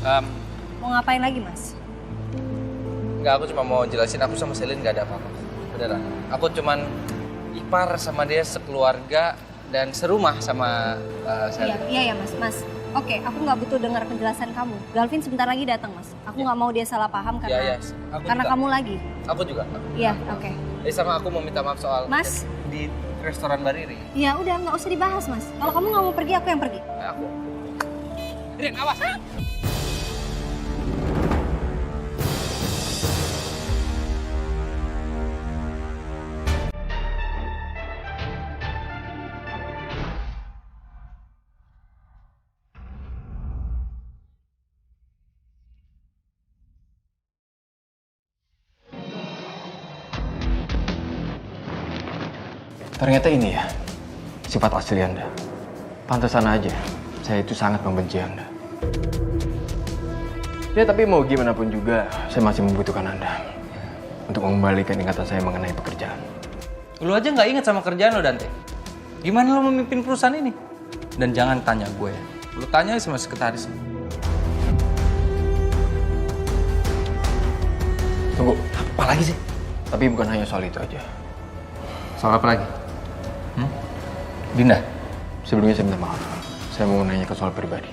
Um, Mau ngapain lagi, Mas? Enggak, aku cuma mau jelasin aku sama Selin nggak ada apa-apa. Beneran. Aku cuman ipar sama dia sekeluarga dan serumah sama Selin. Iya, Mas. Mas, oke, aku nggak butuh dengar penjelasan kamu. Galvin sebentar lagi datang, Mas. Aku nggak mau dia salah paham karena Aku juga. kamu lagi. Aku juga. Iya, oke. Sama aku mau minta maaf soal Mas? di restoran Bariri. Iya, udah nggak usah dibahas, Mas. Kalau kamu nggak mau pergi, aku yang pergi. Aku. Rin, awas. Ternyata ini ya, sifat asli Anda. Pantesan aja, saya itu sangat membenci Anda. Ya tapi mau gimana pun juga, saya masih membutuhkan Anda. Untuk mengembalikan ingatan saya mengenai pekerjaan. Lu aja nggak inget sama kerjaan lo, Dante. Gimana lo memimpin perusahaan ini? Dan jangan tanya gue ya. Lu tanya sama sekretaris. Tunggu, apa lagi sih? Tapi bukan hanya soal itu aja. Soal apa lagi? Dinda? Sebelumnya saya minta maaf. Saya mau nanya ke soal pribadi.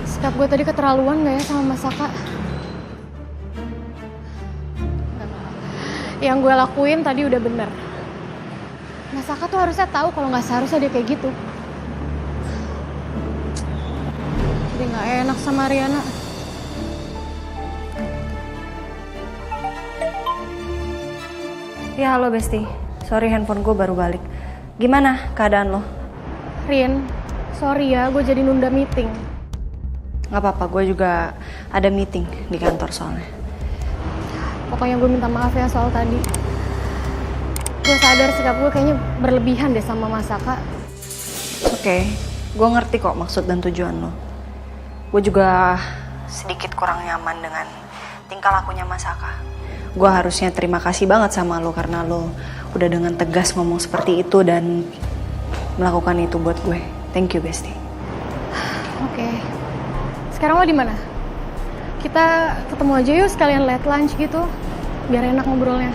Sikap gue tadi keterlaluan gak ya sama Mas Saka? Yang gue lakuin tadi udah bener. Mas Saka tuh harusnya tahu kalau nggak seharusnya dia kayak gitu. Jadi nggak enak sama Riana. Ya, halo Besti. Sorry, handphone gue baru balik. Gimana keadaan lo? Rin, sorry ya, gue jadi nunda meeting. Gak apa-apa, gue juga ada meeting di kantor soalnya. Pokoknya gue minta maaf ya soal tadi. Gue sadar sikap gue kayaknya berlebihan deh sama Mas Saka. Oke, gue ngerti kok maksud dan tujuan lo. Gue juga sedikit kurang nyaman dengan tingkah lakunya Mas Saka. Gue harusnya terima kasih banget sama lo karena lo udah dengan tegas ngomong seperti itu dan melakukan itu buat gue. Thank you, Besti. Oke. Sekarang lo di mana? Kita ketemu aja yuk sekalian late lunch gitu, biar enak ngobrolnya.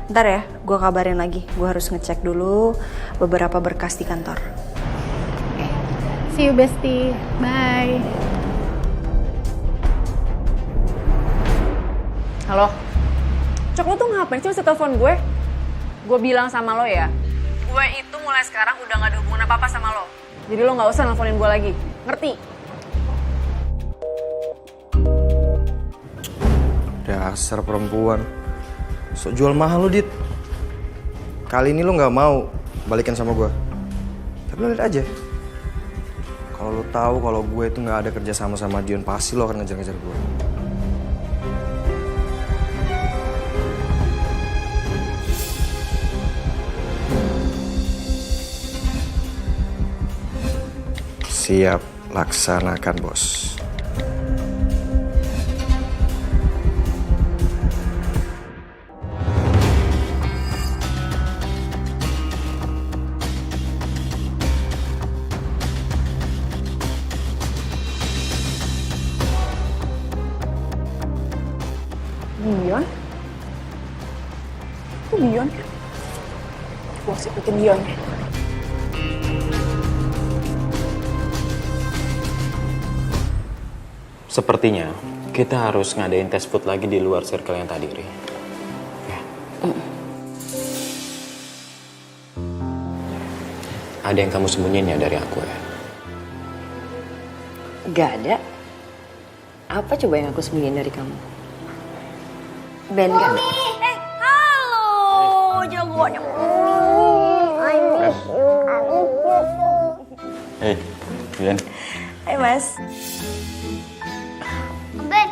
Ntar ya, gue kabarin lagi. Gue harus ngecek dulu beberapa berkas di kantor. Oke. See you, Besti. Bye. Halo? Cok, lo tuh ngapain sih masih telepon gue? Gue bilang sama lo ya, gue itu mulai sekarang udah gak ada hubungan apa-apa sama lo. Jadi lo gak usah nelfonin gue lagi, ngerti? Dasar perempuan. Sok jual mahal lo, Dit. Kali ini lo gak mau balikan sama gue. Tapi lo lihat aja. Kalau lo tahu kalau gue itu gak ada kerja sama Dion, pasti lo akan ngejar-ngejar gue. Siap, laksanakan, bos. Dion? Itu Dion kan? Gue harus ikutin Dion. Sepertinya kita harus ngadain tes food lagi di luar circle yang tadi, Ri. Ya. Ada yang kamu sembunyiin ya dari aku ya? Gak ada. Apa coba yang aku sembunyiin dari kamu? Ben kan? Halo, jagoannya. Hei, Ben. Hai, Mas. Ben,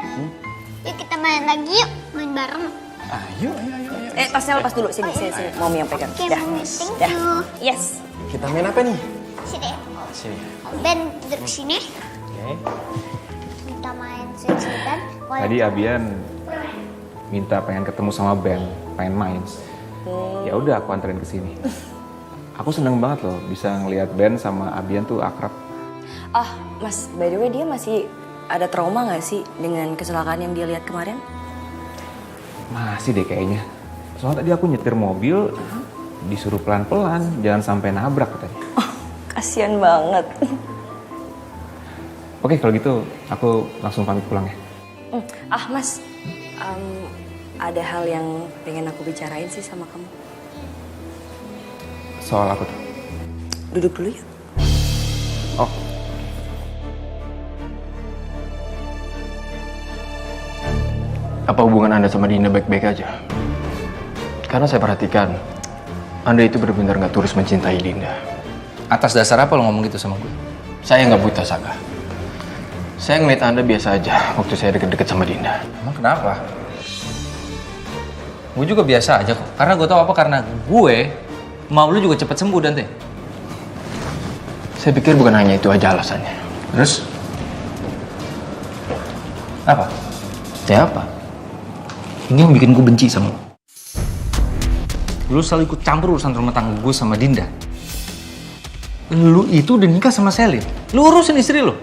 yuk kita main lagi yuk, main bareng. Ayo. Tasnya lepas dulu. Sini. Mami yang pegang. Oke, Mami, thank Dah. you. Yes. Kita main apa nih? Sini. Sini. Ben, duduk sini. Oke. Kita main sweet-sweetan. Tadi Abian minta pengen ketemu sama Ben, pengen main. Ya udah aku anterin ke sini. Aku seneng banget loh bisa ngelihat Ben sama Abian tuh akrab. Oh, Mas, by the way dia masih ada trauma nggak sih dengan kecelakaan yang dia lihat kemarin? Masih deh kayaknya. Soalnya tadi aku nyetir mobil, disuruh pelan-pelan, jangan sampai nabrak katanya. Oh, kasihan banget. Oke, kalau gitu aku langsung pamit pulang ya. Mas, ada hal yang pengen aku bicarain sih sama kamu. Soal apa tuh? Duduk dulu ya. Oh, Apa hubungan Anda sama Dinda baik-baik aja? Karena saya perhatikan, Anda itu benar-benar nggak tulus mencintai Dinda. Atas dasar apa lo ngomong gitu sama gue? Saya nggak buta, Saka. Saya ngeliat Anda biasa aja waktu saya deket-deket sama Dinda. Emang kenapa? Gue juga biasa aja kok. Karena gue tau apa, karena gue mau lu juga cepet sembuh, Dante. Saya pikir bukan hanya itu aja alasannya. Terus? Apa? Ya apa? Ini yang bikin gue benci sama lo. Lu selalu ikut campur urusan rumah tangga gue sama Dinda. Lu itu udah nikah sama Selin. Lu urusin istri lu.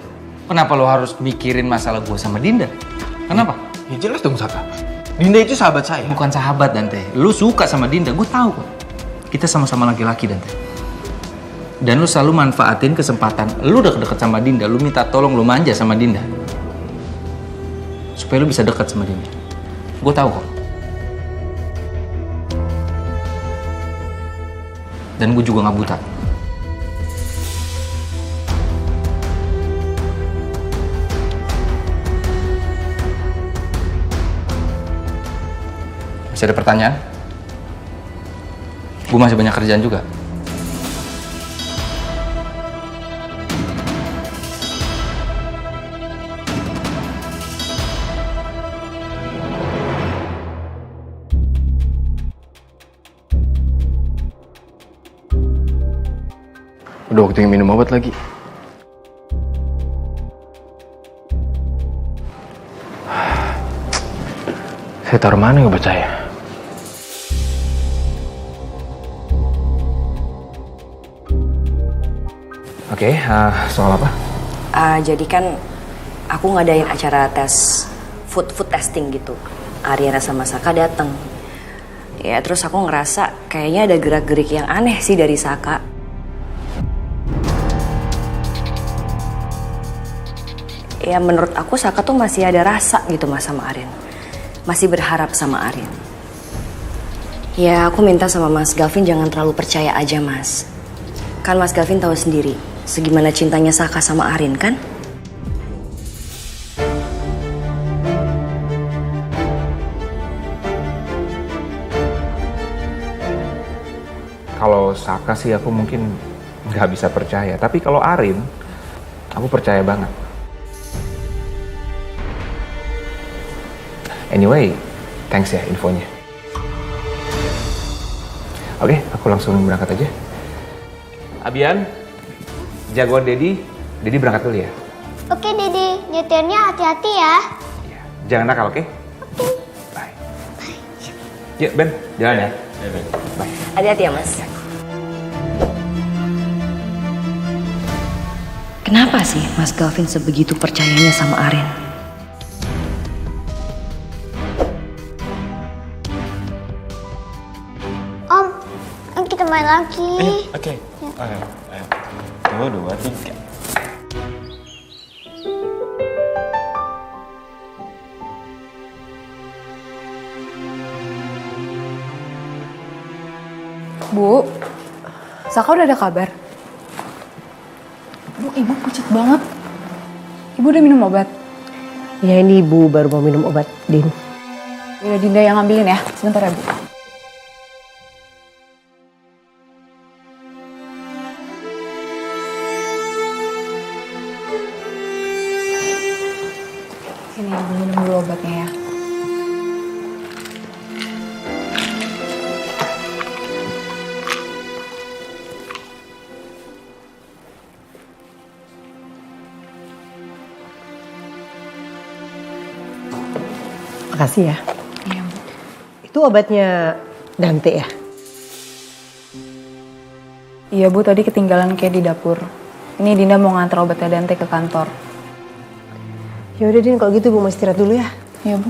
Kenapa lu harus mikirin masalah gue sama Dinda? Kenapa? Ya jelas dong, Saka. Dinda itu sahabat saya. Bukan sahabat, Dante. Lu suka sama Dinda, gue tahu kok. Kita sama-sama laki-laki, Dante. Dan lu selalu manfaatin kesempatan lu deket-deket sama Dinda, lu minta tolong, lu manja sama Dinda. Supaya lu bisa deket sama Dinda. Gue tahu kok. Dan gue juga gak buta. Masih ada pertanyaan? Gue masih banyak kerjaan juga. Udah waktunya minum obat lagi. Saya taruh mana obat saya? oke. Soal apa? Jadi kan aku ngadain acara tes food testing gitu. Ariana sama Saka dateng. Ya terus aku ngerasa kayaknya ada gerak-gerik yang aneh sih dari Saka. Ya menurut aku Saka tuh masih ada rasa gitu mas sama Arin. Masih berharap sama Arin. Ya aku minta sama Mas Gavin jangan terlalu percaya aja mas. Kan Mas Gavin tahu sendiri segimana cintanya Saka sama Arin kan? Kalau Saka sih aku mungkin nggak bisa percaya. Tapi kalau Arin, aku percaya banget. Anyway, thanks ya infonya. Oke, aku langsung berangkat aja. Abian, jagoan Dedi berangkat dulu ya. Oke, Dede. Nyetirnya hati-hati ya. Iya, jangan nakal, oke? Bye. Yuk, Ben, jalan ya. Bye. Hati-hati ya mas. Kenapa sih Mas Gavin sebegitu percayanya sama Arin? Om, ayo kita main lagi. Oke. Ayo. 1, 2, 3. Bu, Saka udah ada kabar? Bu, ibu pucat banget. Ibu udah minum obat? Ya ini ibu baru mau minum obat, Din. Ya Dinda yang ngambilin ya, sebentar ya Bu. Sini ibu minum dulu obatnya ya. Makasih ya. Iya Bu. Itu obatnya Dante ya? Iya Bu, tadi ketinggalan kayak di dapur. Ini Dinda mau nganter obatnya Dante ke kantor. Ya udah Din, kalau gitu Bu mau istirahat dulu ya. Iya Bu.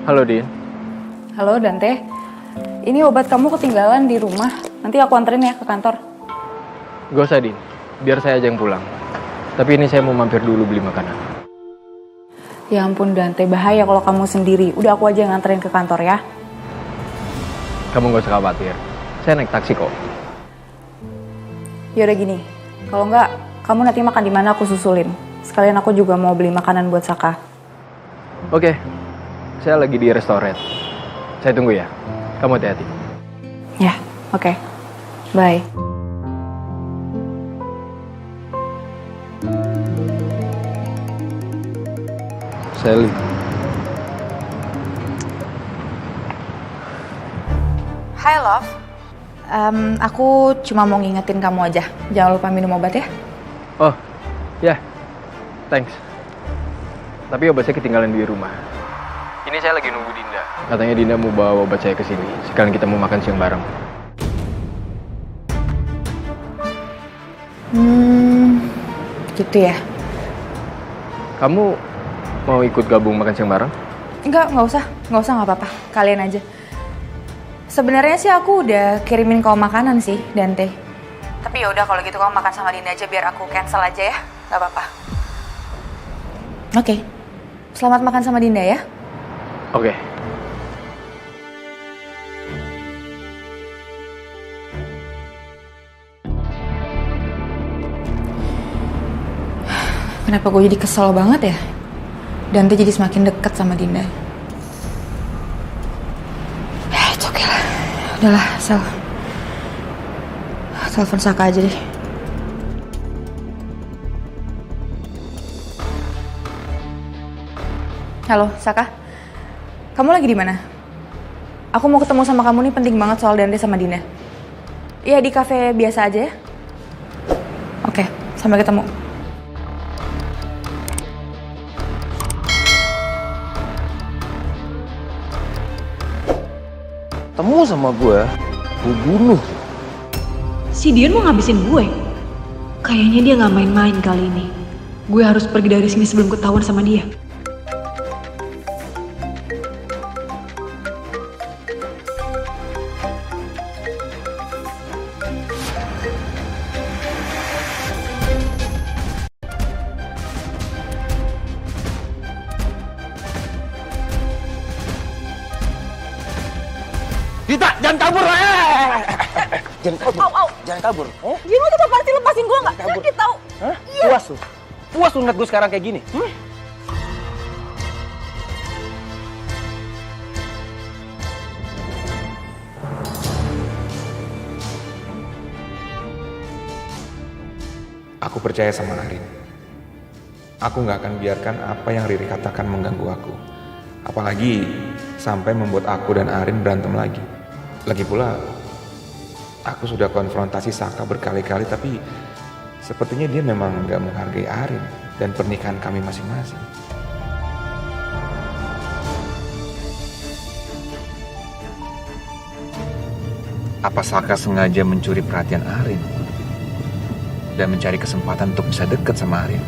Halo, Din. Halo Dante, ini obat kamu ketinggalan di rumah. Nanti aku anterin ya ke kantor. Gak usah, Din. Biar saya aja yang pulang. Tapi ini saya mau mampir dulu beli makanan. Ya ampun Dante, bahaya kalau kamu sendiri. Udah aku aja yang nganterin ke kantor ya. Kamu gak usah khawatir. Saya naik taksi kok. Ya udah gini, kalau enggak kamu nanti makan di mana aku susulin. Sekalian aku juga mau beli makanan buat Saka. Oke, saya lagi di restoran. Saya tunggu ya. Kamu hati-hati. Ya, oke. Bye. Sally. Hai Love. Aku cuma mau ngingetin kamu aja. Jangan lupa minum obat ya. Oh, ya. Thanks. Tapi obat saya ketinggalan di rumah. Ini saya lagi nunggu Dinda. Katanya Dinda mau bawa obat saya ke sini. Sekalian kita mau makan siang bareng. Gitu ya. Kamu mau ikut gabung makan siang bareng? Nggak usah, nggak apa-apa. Kalian aja. Sebenarnya sih aku udah kirimin kau makanan sih, Dante. Tapi ya udah kalau gitu kamu makan sama Dinda aja biar aku cancel aja ya, nggak apa-apa. Oke, selamat makan sama Dinda ya. Oke. Kenapa gue jadi kesel banget ya? Dante jadi semakin dekat sama Dinda. Ya, itu oke lah. Udahlah, telepon Saka aja deh. Halo, Saka. Kamu lagi di mana? Aku mau ketemu sama kamu nih, penting banget soal Dante sama Dinda. Iya, di kafe biasa aja ya. Oke, sampai ketemu. Temu sama gue bunuh. Si Dion mau ngabisin gue. Kayaknya dia nggak main-main kali ini. Gue harus pergi dari sini sebelum ketahuan sama dia. Dita, jangan kabur! Jangan kabur. Jangan kabur. Jadi lo tuh apaan sih, lepasin gue nggak? Sakit tau. Hah? Puas lu? Puas lu ngeliat gue sekarang kayak gini? Aku percaya sama Arin. Aku nggak akan biarkan apa yang Riri katakan mengganggu aku. Apalagi sampai membuat aku dan Arin berantem lagi. Lagi pula, aku sudah konfrontasi Saka berkali-kali, tapi sepertinya dia memang nggak menghargai Arin dan pernikahan kami masing-masing. Apa Saka sengaja mencuri perhatian Arin dan mencari kesempatan untuk bisa dekat sama Arin?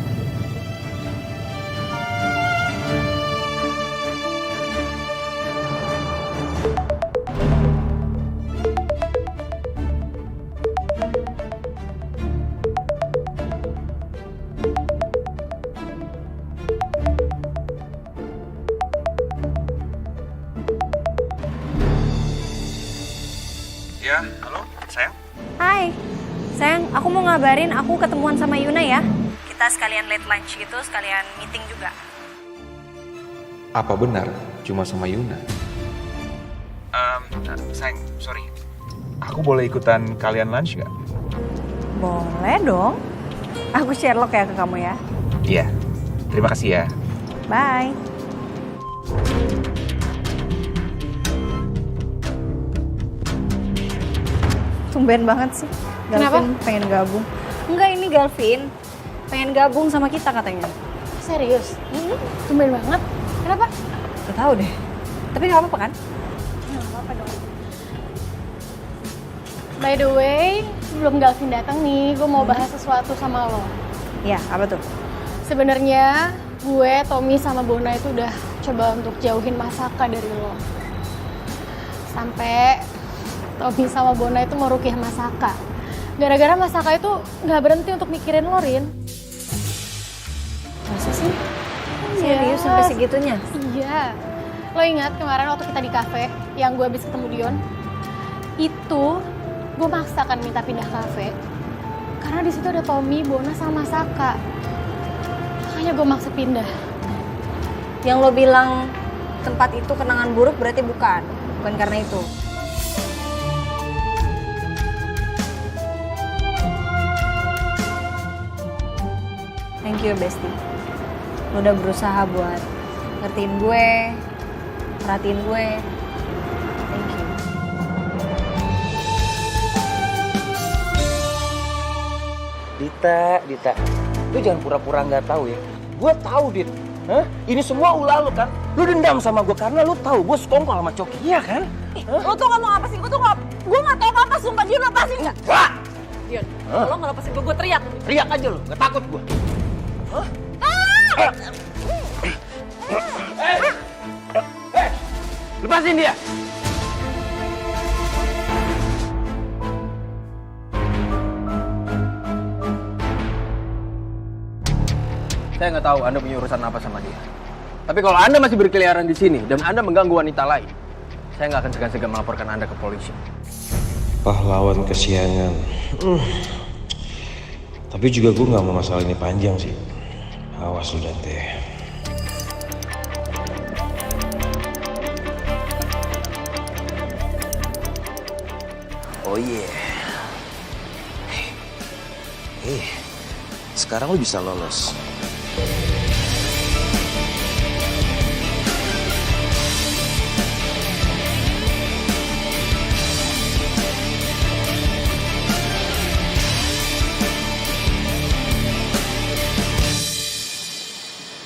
Ya, halo, sayang. Hai, sayang, aku mau ngabarin aku ketemuan sama Yuna ya. Kita sekalian late lunch gitu, sekalian meeting juga. Apa benar cuma sama Yuna? Sayang, sorry. Aku boleh ikutan kalian lunch nggak? Boleh dong. Aku Sherlock ya ke kamu ya. Iya, terima kasih ya. Bye. tumben banget sih. Kenapa? Galvin pengen gabung. Enggak, ini Galvin pengen gabung sama kita katanya. Serius? Tumben banget. Kenapa? Gak tahu deh. Tapi nggak apa-apa kan? Nggak apa-apa dong. By the way, sebelum Galvin datang nih, gue mau bahas sesuatu sama lo. Iya, apa tuh? Sebenarnya gue, Tommy sama Bona itu udah coba untuk jauhin Masaka dari lo. Sampai Tommy sama Bona itu mau rukiah Masaka. Gara-gara Masaka itu nggak berhenti untuk mikirin lo, Rin. Masa sih? Serius sampai segitunya? Iya. Lo ingat kemarin waktu kita di kafe yang gue habis ketemu Dion? Itu gue maksa kan minta pindah kafe. Karena di situ ada Tommy, Bona sama Masaka. Makanya gue maksa pindah. Yang lo bilang tempat itu kenangan buruk berarti bukan karena itu. Thank you, Bestie. Lo udah berusaha buat ngertiin gue, perhatiin gue. Thank you. Dita, lu jangan pura-pura nggak tahu ya. Gue tahu, Dit. Hah? Ini semua ulah lu kan? Lu dendam sama gue karena lu tahu gue sekongkol sama Coki, iya kan? Lo tuh ngomong apa sih? Gue nggak tahu apa-apa, sumpah. Dion, lepasin nggak? Wah! Dion, kalau nggak lepasin gue teriak. Teriak aja lu, nggak takut gue. Hah? Lepasin dia! Saya nggak tahu Anda punya urusan apa sama dia. Tapi kalau Anda masih berkeliaran di sini dan Anda mengganggu wanita lain, saya nggak akan segan-segan melaporkan Anda ke polisi. Pahlawan kesiangan. Tapi juga gue nggak mau masalah ini panjang sih. Awas lu Dante. Oh iya. Sekarang lu bisa lolos.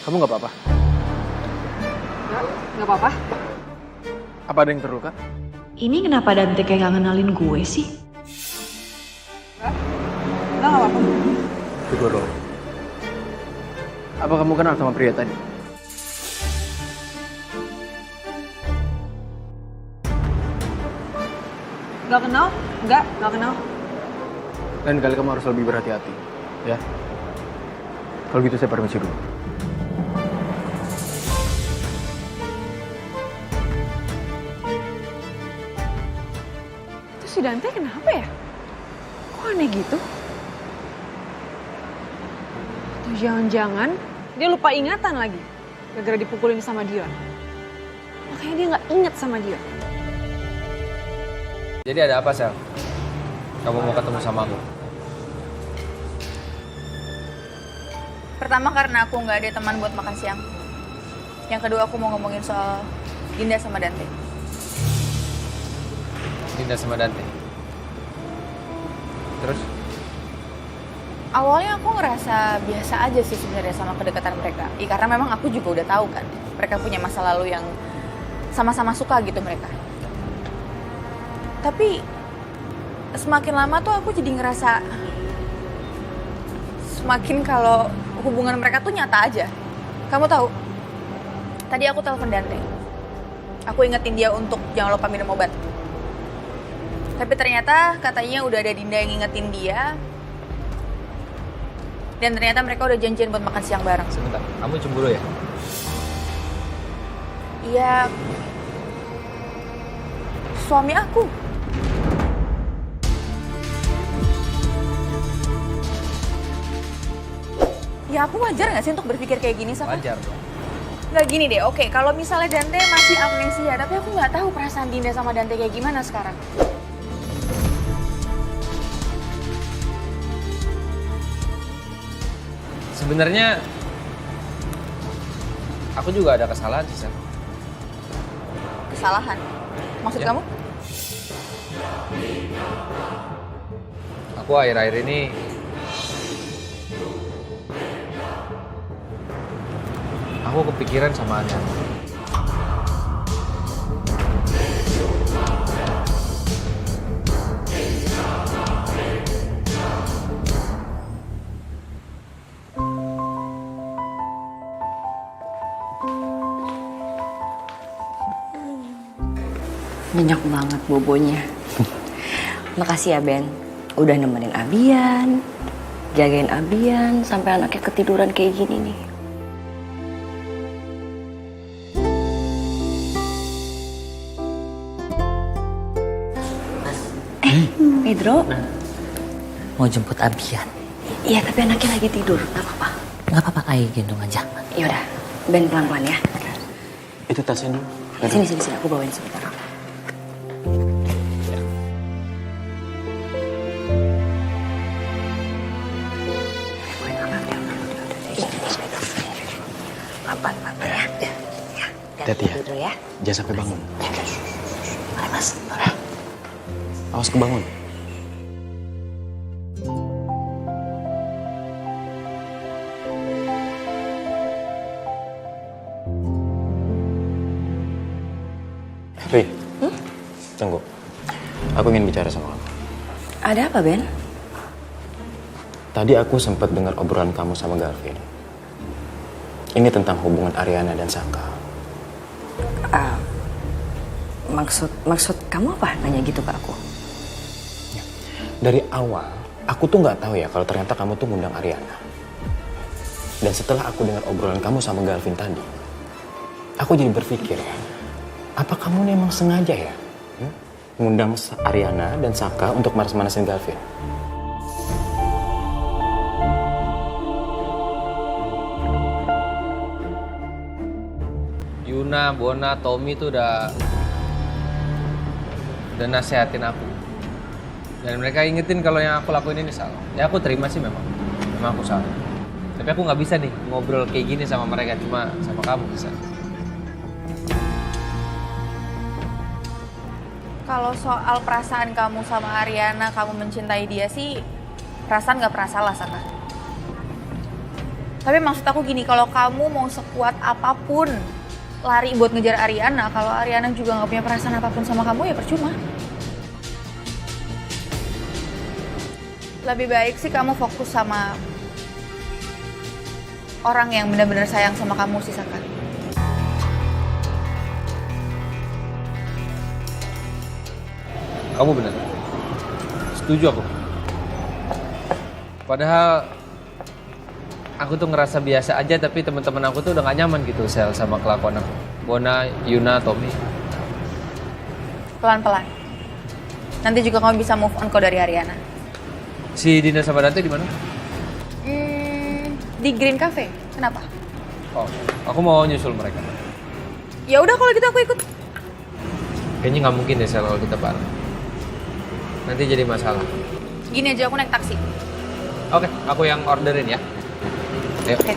Kamu nggak apa-apa? Nggak apa-apa. Apa ada yang terluka? Ini kenapa Dante kayak nggak ngenalin gue sih? Nggak apa-apa. Syukurlah. Apa kamu kenal sama pria tadi? Nggak kenal? Nggak kenal. Lain kali kamu harus lebih berhati-hati, ya. Kalau gitu saya permisi dulu. Terus si Dante kenapa ya? Kok aneh gitu? Atau jangan-jangan dia lupa ingatan lagi gara-gara dipukulin sama Dion. Makanya dia nggak inget sama Dion. Jadi ada apa, Sel? Kamu mau ketemu sama aku? Pertama karena aku nggak ada teman buat makan siang. Yang kedua aku mau ngomongin soal Dinda sama Dante. Dinda sama Dante. Terus? Awalnya aku ngerasa biasa aja sih sebenarnya sama kedekatan mereka. Karena memang aku juga udah tahu kan, mereka punya masa lalu yang sama-sama suka gitu mereka. Tapi semakin lama tuh aku jadi ngerasa semakin kalau hubungan mereka tuh nyata aja. Kamu tahu, tadi aku telepon Dante. Aku ingetin dia untuk jangan lupa minum obat. Tapi ternyata katanya udah ada Dinda yang ngingetin dia. Dan ternyata mereka udah janjian buat makan siang bareng. Sebentar, kamu cemburu ya? Iya. Suami aku. Ya aku wajar gak sih untuk berpikir kayak gini, Saka? Wajar dong. Nggak gini deh, oke. Kalau misalnya Dante masih amnesia, tapi aku nggak tahu perasaan Dinda sama Dante kayak gimana sekarang. Sebenarnya aku juga ada kesalahan sih, Sel. Kesalahan? Maksud Ya. kamu? Aku akhir-akhir ini aku kepikiran sama Anya. Nyenyak banget bobonya. Makasih ya Ben, udah nemenin Abian, jagain Abian sampai anaknya ketiduran kayak gini nih. Pedro, Mau jemput Abian. iya tapi anaknya lagi tidur, nggak apa-apa. Nggak apa-apa, kayak gendong aja. Yaudah, Ben pelan-pelan ya. Itu tasnya dulu. Sini, aku bawain sebentar. Hati-hati ya. Tidur ya. Jangan sampai bangun. Mari Mas. Awas kebangun. Ri, tunggu. Aku ingin bicara sama kamu. Ada apa Ben? Tadi aku sempat dengar obrolan kamu sama Gavin. Ini tentang hubungan Ariana dan Saka. Maksud kamu apa nanya gitu ke aku? Dari awal, aku tuh nggak tahu ya kalau ternyata kamu tuh ngundang Ariana. Dan setelah aku dengar obrolan kamu sama Gavin tadi, aku jadi berpikir ya, apa kamu nih emang sengaja ya ngundang Ariana dan Saka untuk manas-manasin Gavin? Yuna, Bona, Tommy tuh udah nasehatin aku. Dan mereka ingetin kalau yang aku lakuin ini salah. Ya aku terima sih memang aku salah. Tapi aku nggak bisa nih ngobrol kayak gini sama mereka, cuma sama kamu bisa. Kalau soal perasaan kamu sama Ariana, kamu mencintai dia sih, perasaan nggak pernah salah, Saka. Tapi maksud aku gini, kalau kamu mau sekuat apapun lari buat ngejar Ariana, kalau Ariana juga nggak punya perasaan apapun sama kamu, ya percuma. Lebih baik sih kamu fokus sama orang yang benar-benar sayang sama kamu sih, Saka. Kamu benar. Setuju aku. Padahal aku tuh ngerasa biasa aja, tapi teman-teman aku tuh udah gak nyaman gitu Sel sama kelakuan aku. Bona, Yuna, Tommy. Pelan-pelan. Nanti juga kamu bisa move on kok dari Ariana. Si Dinda sama Dante di mana? Di Green Cafe. Kenapa? Oh, aku mau nyusul mereka. Ya udah kalau gitu aku ikut. Kayaknya nggak mungkin deh Sel kalau kita bareng. Nanti jadi masalah. Gini aja, aku naik taksi. Oke, aku yang orderin ya. Ayo. Oke.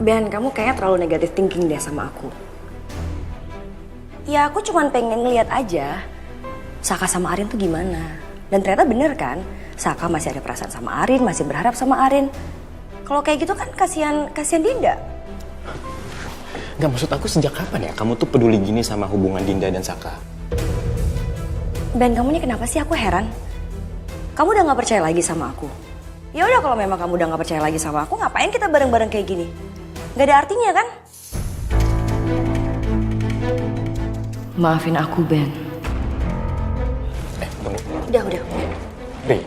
Ben, kamu kayaknya terlalu negatif thinking deh sama aku. Ya aku cuman pengen ngeliat aja Saka sama Arin tuh gimana. Dan ternyata bener kan, Saka masih ada perasaan sama Arin, masih berharap sama Arin. Kalau kayak gitu kan kasihan Dinda. Nggak, maksud aku sejak kapan ya kamu tuh peduli gini sama hubungan Dinda dan Saka? Ben, kamu ini kenapa sih? Aku heran. Kamu udah gak percaya lagi sama aku. Ya udah kalau memang kamu udah gak percaya lagi sama aku, ngapain kita bareng-bareng kayak gini? Gak ada artinya kan? Maafin aku, Ben. Tunggu. Udah. Ri.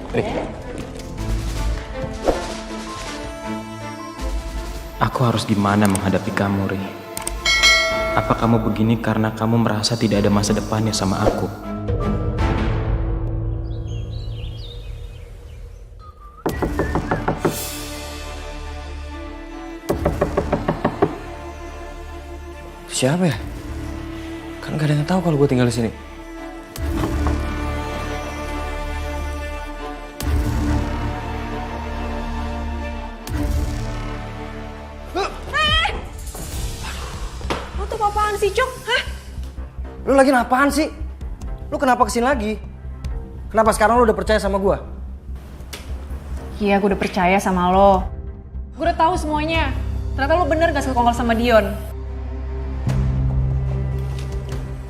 Aku harus gimana menghadapi kamu, Ri? Apa kamu begini karena kamu merasa tidak ada masa depannya sama aku? Siapa ya? Kan gak ada yang tahu kalau gue tinggal di sini. Lo tuh apaan sih, Cok? Hah? Lu lagi apaan sih? Lu kenapa kesini lagi? Kenapa sekarang lu udah percaya sama gue? Iya, gue udah percaya sama lo. Gue udah tahu semuanya. Ternyata lo bener gak sekongkol sama Dion.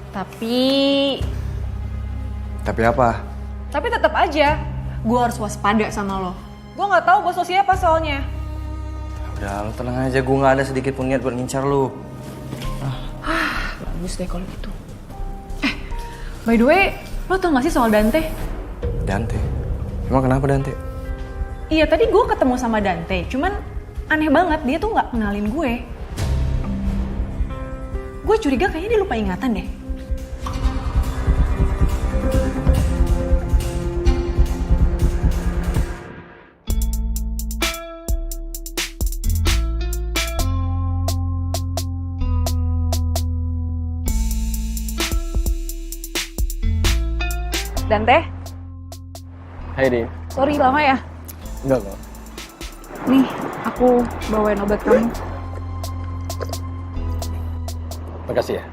Tapi apa? Tapi tetap aja, gue harus waspada sama lo. Gue nggak tahu bos lo siapa soalnya. Udah, lu tenang aja. Gue nggak ada sedikit pun niat buat ngincar lu. Bagus deh kalau gitu. By the way, lo tau gak sih soal Dante? Dante? Emang kenapa Dante? Iya, tadi gue ketemu sama Dante. Cuman aneh banget, dia tuh nggak kenalin gue. Gue curiga kayaknya dia lupa ingatan deh. Dante, Hai Din. sorry lama ya. Enggak kok. Nih, aku bawain obat kamu. Makasih ya.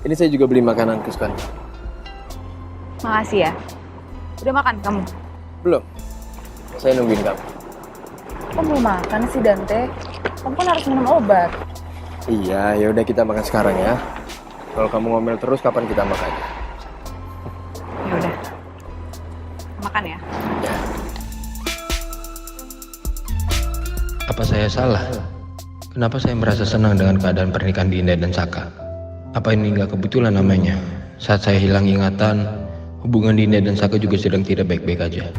Ini saya juga beli makanan kesukaan. Makasih ya. Udah makan kamu? Belum. Saya nungguin kamu. Kok belum makan sih Dante? Kamu kan harus minum obat. Iya, ya udah kita makan sekarang ya. Kalau kamu ngomel terus, kapan kita makan? Ya udah. Makan ya. Apa saya salah? Kenapa saya merasa senang dengan keadaan pernikahan Dinda dan Saka? Apa ini nggak kebetulan namanya? Saat saya hilang ingatan, hubungan Dinda dan Saka juga sedang tidak baik-baik aja.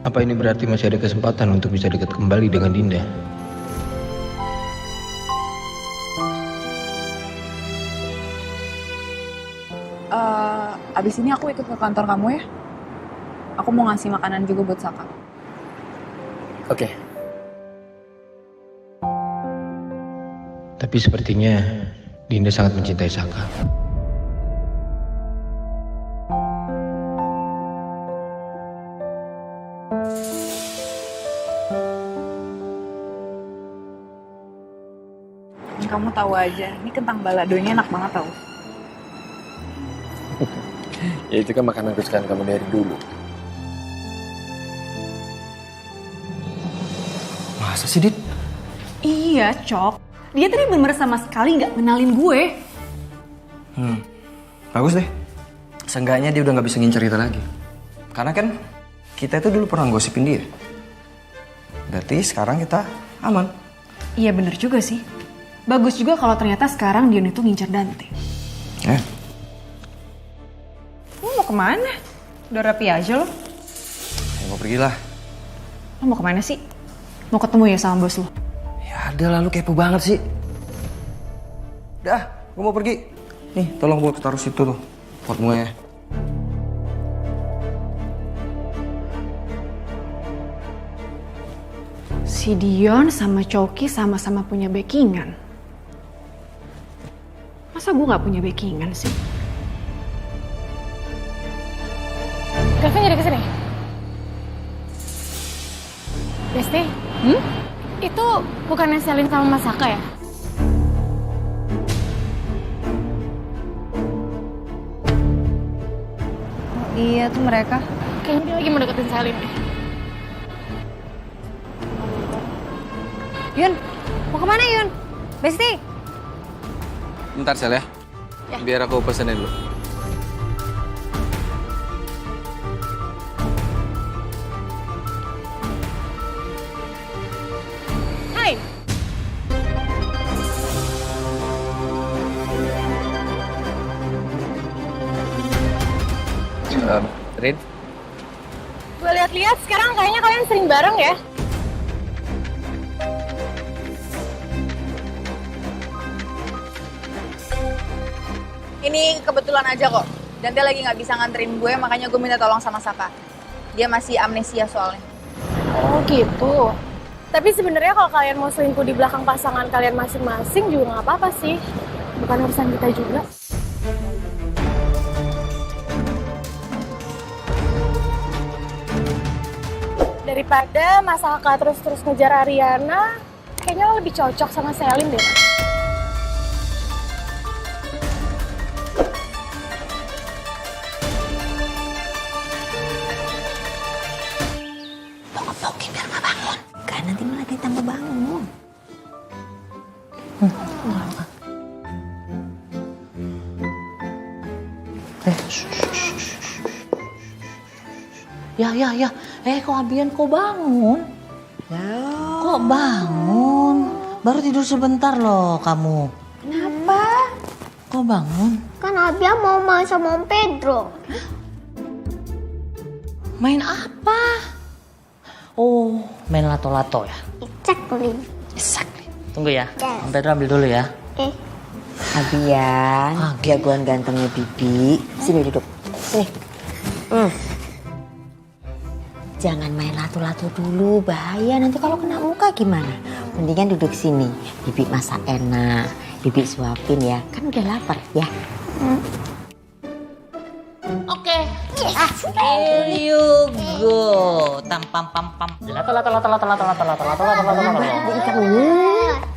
Apa ini berarti masih ada kesempatan untuk bisa dekat kembali dengan Dinda? Abis ini aku ikut ke kantor kamu ya. Aku mau ngasih makanan juga buat Saka. Oke. Tapi sepertinya Dinda sangat mencintai Saka. Kamu tahu aja, ini kentang baladonya enak banget tau. Ya itu kan makanan kesukaan kamu dari dulu. Masa sih, Dit? Iya, Cok. Dia tadi bener sama sekali nggak kenalin gue. Bagus deh. Seenggaknya dia udah nggak bisa ngincer kita lagi. Karena kan kita itu dulu pernah gosipin dia. Berarti sekarang kita aman. Iya bener juga sih. Bagus juga kalau ternyata sekarang Dion itu ngincer Dante. Lo mau kemana? Udah rapi aja lo. Ya mau pergilah. Lo mau kemana sih? Mau ketemu ya sama bos lo? Ya ada lah, lu kepo banget sih. Dah, gue mau pergi. Nih, tolong buat taruh situ tuh. Pot bunganya. Si Dion sama Coki sama-sama punya backingan. Masa gue gak punya backingan sih? Gavin jadi kesini? Besti? Itu bukannya Selin sama Mas Saka ya? Iya tuh mereka. Kayaknya dia lagi mau deketin Selin deh. Yun, mau kemana Yun? Besti? Bentar Sel ya. Biar aku pesenin dulu. Hai. Rin? Gue lihat-lihat sekarang kayaknya kalian sering bareng ya? Ini kebetulan aja kok. Dante lagi nggak bisa nganterin gue, makanya gue minta tolong sama Saka. Dia masih amnesia soalnya. Oh gitu. Tapi sebenarnya kalau kalian mau selingkuh di belakang pasangan kalian masing-masing juga nggak apa-apa sih. Bukan urusan kita juga. Daripada Mas Saka terus-terus ngejar Ariana, kayaknya lo lebih cocok sama Selin deh. Gepok-gepokin biar gak bangun. Kan nanti malah dia tambah bangun. Ya. Kok Abian kok bangun? Kok bangun? Baru tidur sebentar loh kamu. Kenapa? Kok bangun? Kan Abia mau main sama Om Pedro. Main apa? Oh, main lato-lato ya? Exactly. Exactly. Tunggu ya. Yes. Om Pedro ambil dulu ya. Oke. Abian, jagoan gantengnya Bibi. Sini duduk. Sini. Jangan main lato-lato dulu, bahaya. Nanti kalau kena muka gimana? Mendingan duduk sini. Bibi masak enak. Bibi suapin ya. Kan udah lapar ya. Oke. Here you go. Tam pam pam pam. Lato. Diikat.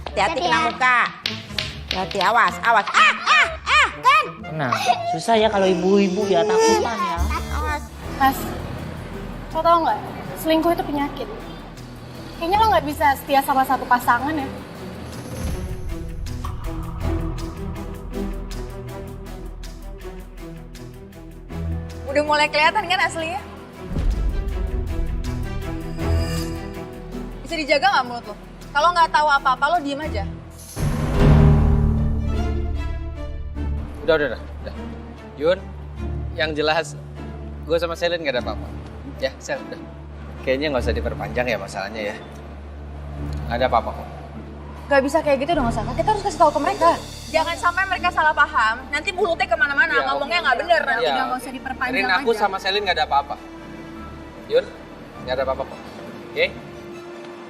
Hati-hati kena muka. Hati, awas. Kan. Nah, susah ya kalau ibu-ibu ya takutan ya. Mas, lo tau nggak? Selingkuh itu penyakit. Kayaknya lo nggak bisa setia sama satu pasangan ya. Udah mulai kelihatan kan aslinya? Bisa dijaga nggak mulut lo? Kalau nggak tahu apa-apa lo diem aja. Udah. Yun, yang jelas gue sama Selin gak ada apa-apa. Ya, Sel, udah. Kayaknya nggak usah diperpanjang ya masalahnya ya. Gak ada apa-apa kok. Gak bisa kayak gitu dong Saka, kita harus kasih tahu ke mereka. Jangan sampai mereka salah paham, nanti mulutnya kemana-mana, Ya, ngomongnya oke. nggak bener nanti. Ya. Nggak usah diperpanjang Rin, aja. aku sama Selin gak ada apa-apa. Yun, gak ada apa-apa kok. Oke?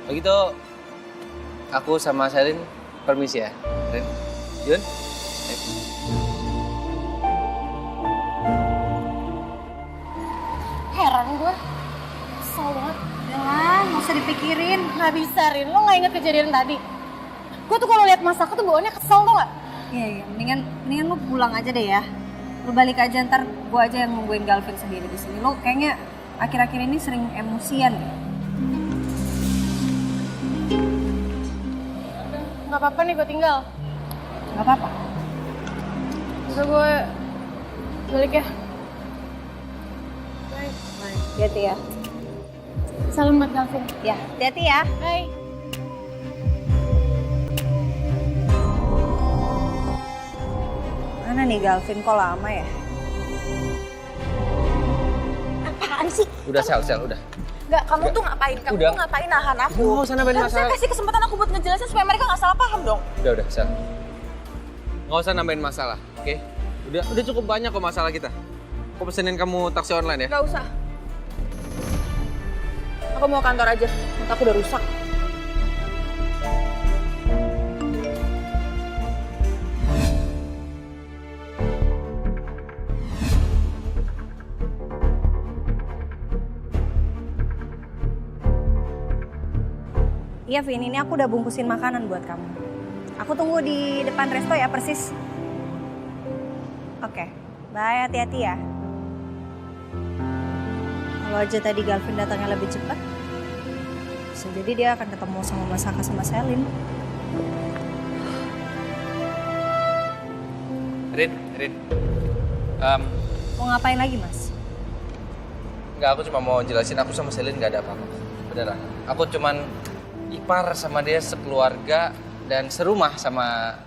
Begitu, aku sama Selin permisi ya. Rin, Yun. Heran gue. Kesel banget. Udah, nggak usah dipikirin. Nggak bisa, Rin. Lo nggak inget kejadian tadi? Gue tuh kalau lihat Masaka tuh bawaannya kesel tuh nggak? Iya, mendingan lu pulang aja deh ya. Lu balik aja, ntar gua aja yang nungguin Galvin sendiri di sini. Lu kayaknya akhir-akhir ini sering emosian ya. Nggak apa-apa nih gue tinggal. Nggak apa-apa. Udah gue balik ya. Hati-hati ya. Salam buat Galvin. Ya, hati-hati ya. Bye. Mana nih Galvin, kok lama ya? Apaan sih? Udah, Sel, udah. Nggak, kamu tuh ngapain? Kamu Udah. tuh ngapain nahan aku? Nggak usah nambahin Harusnya masalah. kasih kesempatan aku buat ngejelasin supaya mereka nggak salah paham dong. Udah, Sel. Nggak usah nambahin masalah, oke? Udah cukup banyak kok masalah kita. Aku pesenin kamu taksi online ya? Nggak usah. Aku mau kantor aja, mata aku udah rusak. Iya Vin, ini aku udah bungkusin makanan buat kamu. Aku tunggu di depan resto ya, persis. Oke, bye, hati-hati ya. Kalau aja tadi Galvin datangnya lebih cepat, bisa jadi dia akan ketemu sama Masaka sama Selin. Rin. Mau ngapain lagi, Mas? Enggak, aku cuma mau jelasin aku sama Selin gak ada apa-apa. Beneran. Aku cuman ipar sama dia sekeluarga dan serumah sama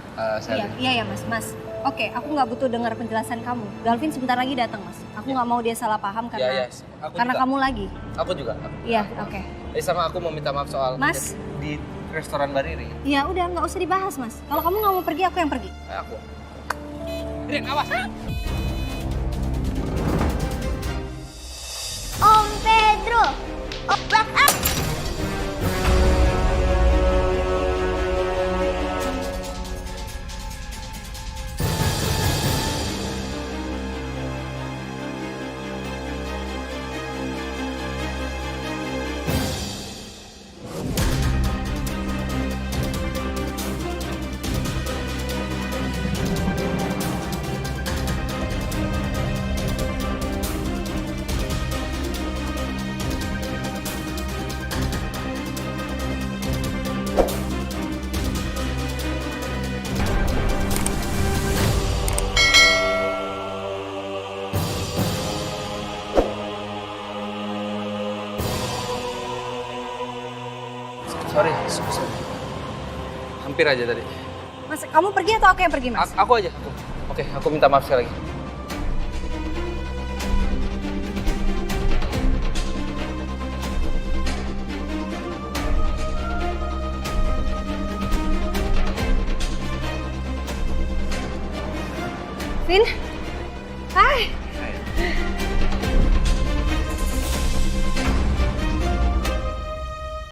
Selin. Iya ya Mas. Oke, aku nggak butuh dengar penjelasan kamu. Galvin sebentar lagi datang Mas. Aku nggak mau dia salah paham karena Aku juga. kamu lagi. Aku juga. Iya, oke. Sama aku mau minta maaf soal Mas? di restoran Bariri. Iya, udah nggak usah dibahas Mas. Kalau kamu nggak mau pergi, aku yang pergi. Aku. Rin, awas. Om Pedro. Oh, back up. Sorry. Hampir aja tadi. Mas, kamu pergi atau aku yang pergi, Mas? Aku aja. Oke, aku minta maaf sekali lagi. Vin? Hai.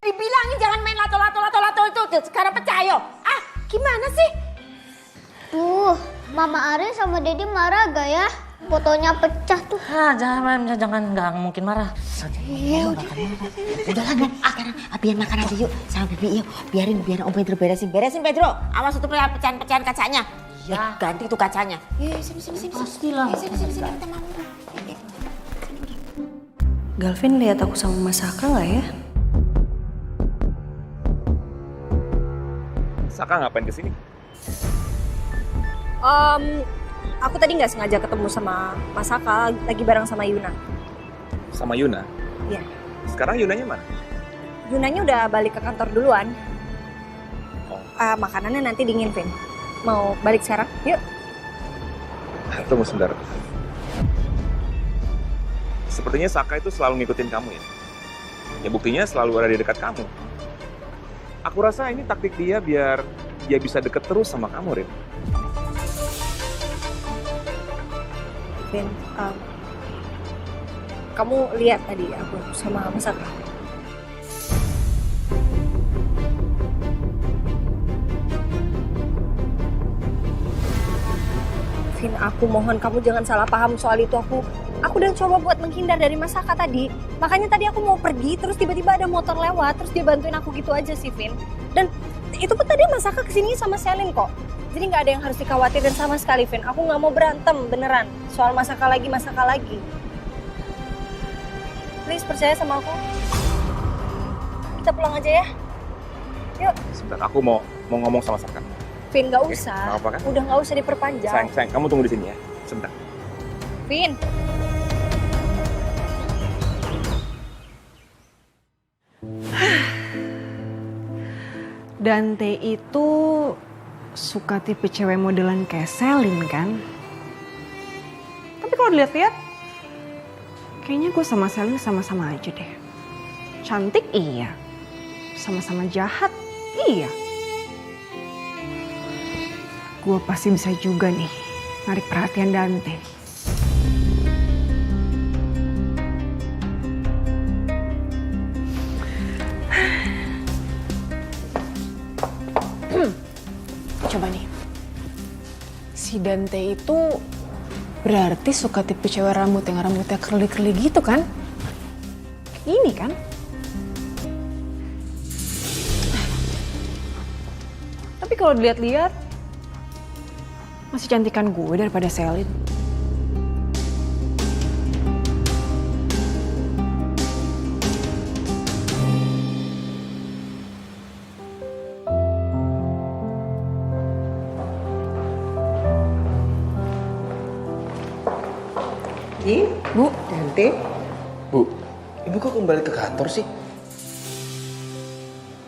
Dibilangin jangan main lato itu, sekarang percaya. Ah, gimana sih? Tuh, Mama Arin sama Dedi marah gak ya? Fotonya pecah tuh. Ah, jangan, nggak mungkin marah. Iya, Udahlah dong, sekarang biar makan aja yuk sama Bibi yuk. Biarin Om Pedro beresin Pedro. Awas tutup pecahan kacanya. Ya, ganti tuh kacanya. Sini. Pastilah. Sini, kita mau. Galvin lihat aku sama Mas Saka nggak ya? Saka ngapain kesini? Aku tadi nggak sengaja ketemu sama Mas Saka, lagi bareng sama Yuna. Sama Yuna? Iya. Sekarang Yunanya mana? Yunanya udah balik ke kantor duluan. Makanannya nanti dingin, Vin. Mau balik sekarang? Yuk. Tunggu sebentar. Sepertinya Saka itu selalu ngikutin kamu ya? Ya buktinya selalu ada di dekat kamu. Aku rasa ini taktik dia biar dia bisa deket terus sama kamu, Rin. Vin, kamu lihat tadi aku sama Mas Saka? Vin, aku mohon kamu jangan salah paham soal itu. Aku udah coba buat menghindar dari Mas Saka tadi. Makanya tadi aku mau pergi, terus tiba-tiba ada motor lewat, terus dia bantuin aku gitu aja sih, Vin. Dan itu pun tadi Mas Saka kesini sama Selin kok. Jadi nggak ada yang harus dikhawatirin sama sekali, Vin. Aku nggak mau berantem, beneran. Soal Mas Saka lagi. Please, percaya sama aku. Kita pulang aja ya. Yuk. Sebentar, aku mau ngomong sama Saka. Vin, nggak Oke, usah. nggak apa-apa kan? Udah nggak usah diperpanjang. Sayang, kamu tunggu di sini ya. Sebentar. Vin. Dante itu suka tipe cewek modelan kayak Selin kan? Tapi kalau dilihat-lihat, kayaknya gue sama Selin sama-sama aja deh. Cantik iya, sama-sama jahat iya. Gue pasti bisa juga nih narik perhatian Dante. Coba nih, si Dante itu berarti suka tipe cewek rambutnya curly-curly gitu kan? Ini kan? Tapi kalau dilihat-lihat, masih cantikan gue daripada Selin. Bu, Dante. Bu, ibu kok kembali ke kantor sih?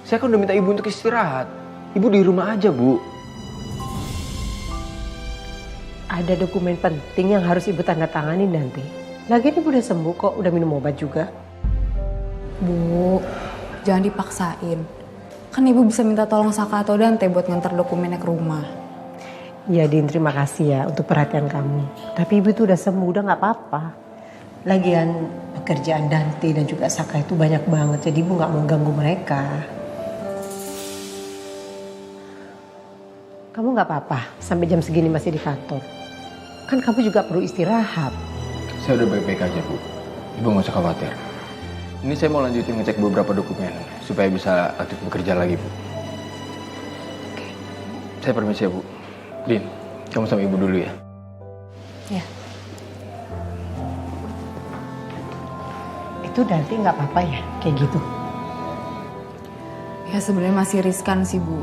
Saya kan udah minta ibu untuk istirahat. Ibu di rumah aja, Bu. Ada dokumen penting yang harus ibu tanda tanganin Dante. Lagian ibu udah sembuh kok, udah minum obat juga. Bu, jangan dipaksain. Kan ibu bisa minta tolong Saka atau Dante buat ngantar dokumennya ke rumah. Iya Din, terima kasih ya untuk perhatian kamu. Tapi ibu tuh udah sembuh, udah gak apa-apa. Lagian pekerjaan Dante dan juga Saka itu banyak banget, jadi ibu gak mau ganggu mereka. Kamu gak apa-apa sampai jam segini masih di kantor. Kan kamu juga perlu istirahat. Saya udah baik-baik aja, Bu. Ibu nggak usah khawatir. Ini saya mau lanjutin ngecek beberapa dokumen supaya bisa aktif bekerja lagi, Bu. Oke. Saya permisi ya, Bu. Din, kamu sama ibu dulu ya. Ya. Itu Dante nggak apa-apa ya, kayak gitu? Ya sebenarnya masih riskan sih, Bu.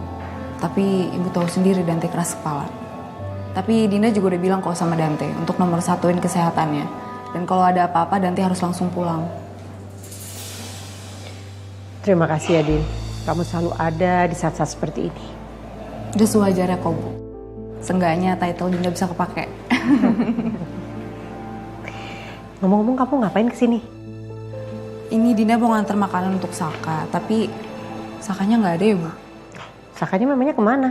Tapi ibu tahu sendiri Dante keras kepala. Tapi Dinda juga udah bilang kok sama Dante untuk nomor satuin kesehatannya. Dan kalau ada apa-apa Dante harus langsung pulang. Terima kasih ya Din. kamu selalu ada di saat-saat seperti ini. Udah sewajarnya kok, Bu. Seenggaknya title Dinda bisa kepake. Ngomong-ngomong, kamu ngapain kesini? Ini Dinda mau nganter makanan untuk Saka, tapi Sakanya nggak ada ya, Bu? Sakanya mamanya kemana?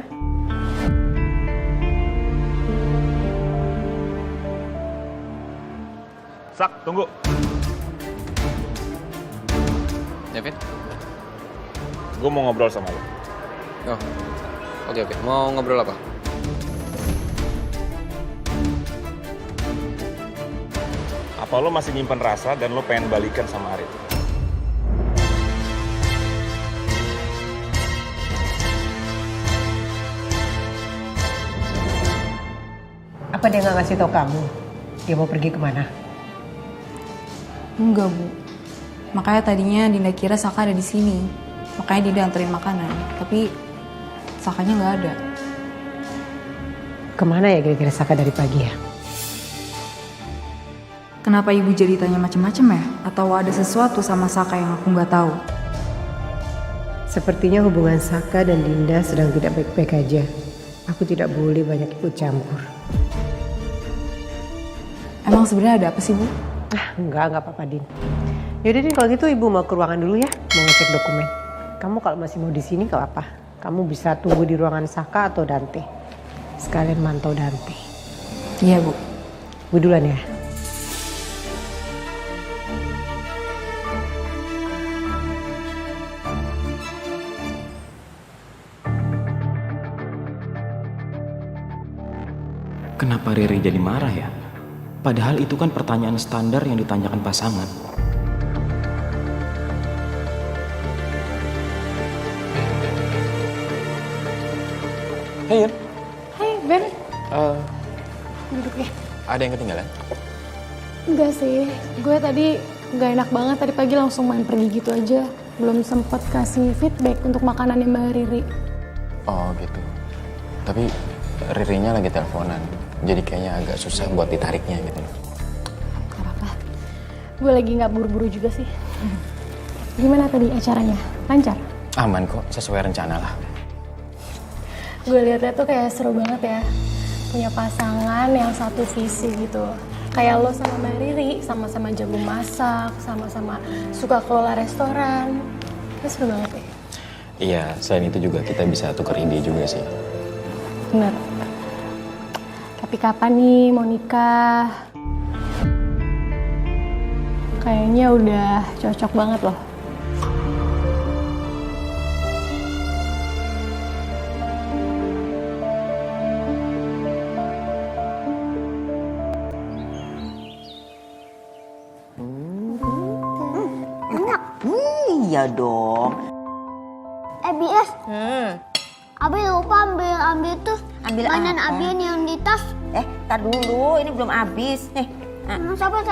Sak, tunggu. Ya, Fit? Gue mau ngobrol sama lo. Oh, oke. Mau ngobrol apa? Apa lo masih nyimpen rasa dan lo pengen balikan sama Arin? Apa dia nggak ngasih tahu kamu? Dia mau pergi kemana? Enggak, Bu. Makanya tadinya Dinda kira Saka ada di sini. Makanya Dinda anterin makanan. Tapi Sakanya nggak ada. Kemana ya kira-kira Saka dari pagi ya? Kenapa Ibu jadi tanya macem-macem ya? Atau ada sesuatu sama Saka yang aku nggak tahu? Sepertinya hubungan Saka dan Dinda sedang tidak baik-baik aja. Aku tidak boleh banyak ikut campur. Emang sebenarnya ada apa sih, Bu? Enggak apa-apa, Din. Yaudah, Din, kalau gitu Ibu mau ke ruangan dulu ya, mau ngecek dokumen. Kamu kalau masih mau di sini gak apa-apa. Kamu bisa tunggu di ruangan Saka atau Dante. Sekalian mantau Dante. Iya, Bu. Gue duluan ya. Kenapa Riri jadi marah ya? Padahal itu kan pertanyaan standar yang ditanyakan pasangan. Hey, Ian. Hai, Ben. Duduk ya. Ada yang ketinggalan? Enggak sih, gue tadi gak enak banget tadi pagi langsung main pergi gitu aja. Belum sempat kasih feedback untuk makanannya Mbak Riri. Oh gitu. Tapi Ririnya lagi teleponan. Jadi kayaknya agak susah buat ditariknya gitu. Gak apa-apa. Gue lagi gak buru-buru juga sih. Gimana tadi acaranya? Lancar? Aman kok, sesuai rencana lah. Gue liatnya tuh kayak seru banget ya. Punya pasangan yang satu visi gitu. Kayak lo sama Mbak Riri, sama-sama jago masak, sama-sama suka kelola restoran. Itu seru banget ya. Iya, selain itu juga kita bisa tukar ide juga sih. Bener. Tapi kapan nih mau nikah? Kayaknya udah cocok banget loh. Enak. Iya dong. BS. Abi lupa ambil tuh. Ambil mainan apa? Abian yang di tas. Tar dulu, ini belum habis. Nih. Sabar.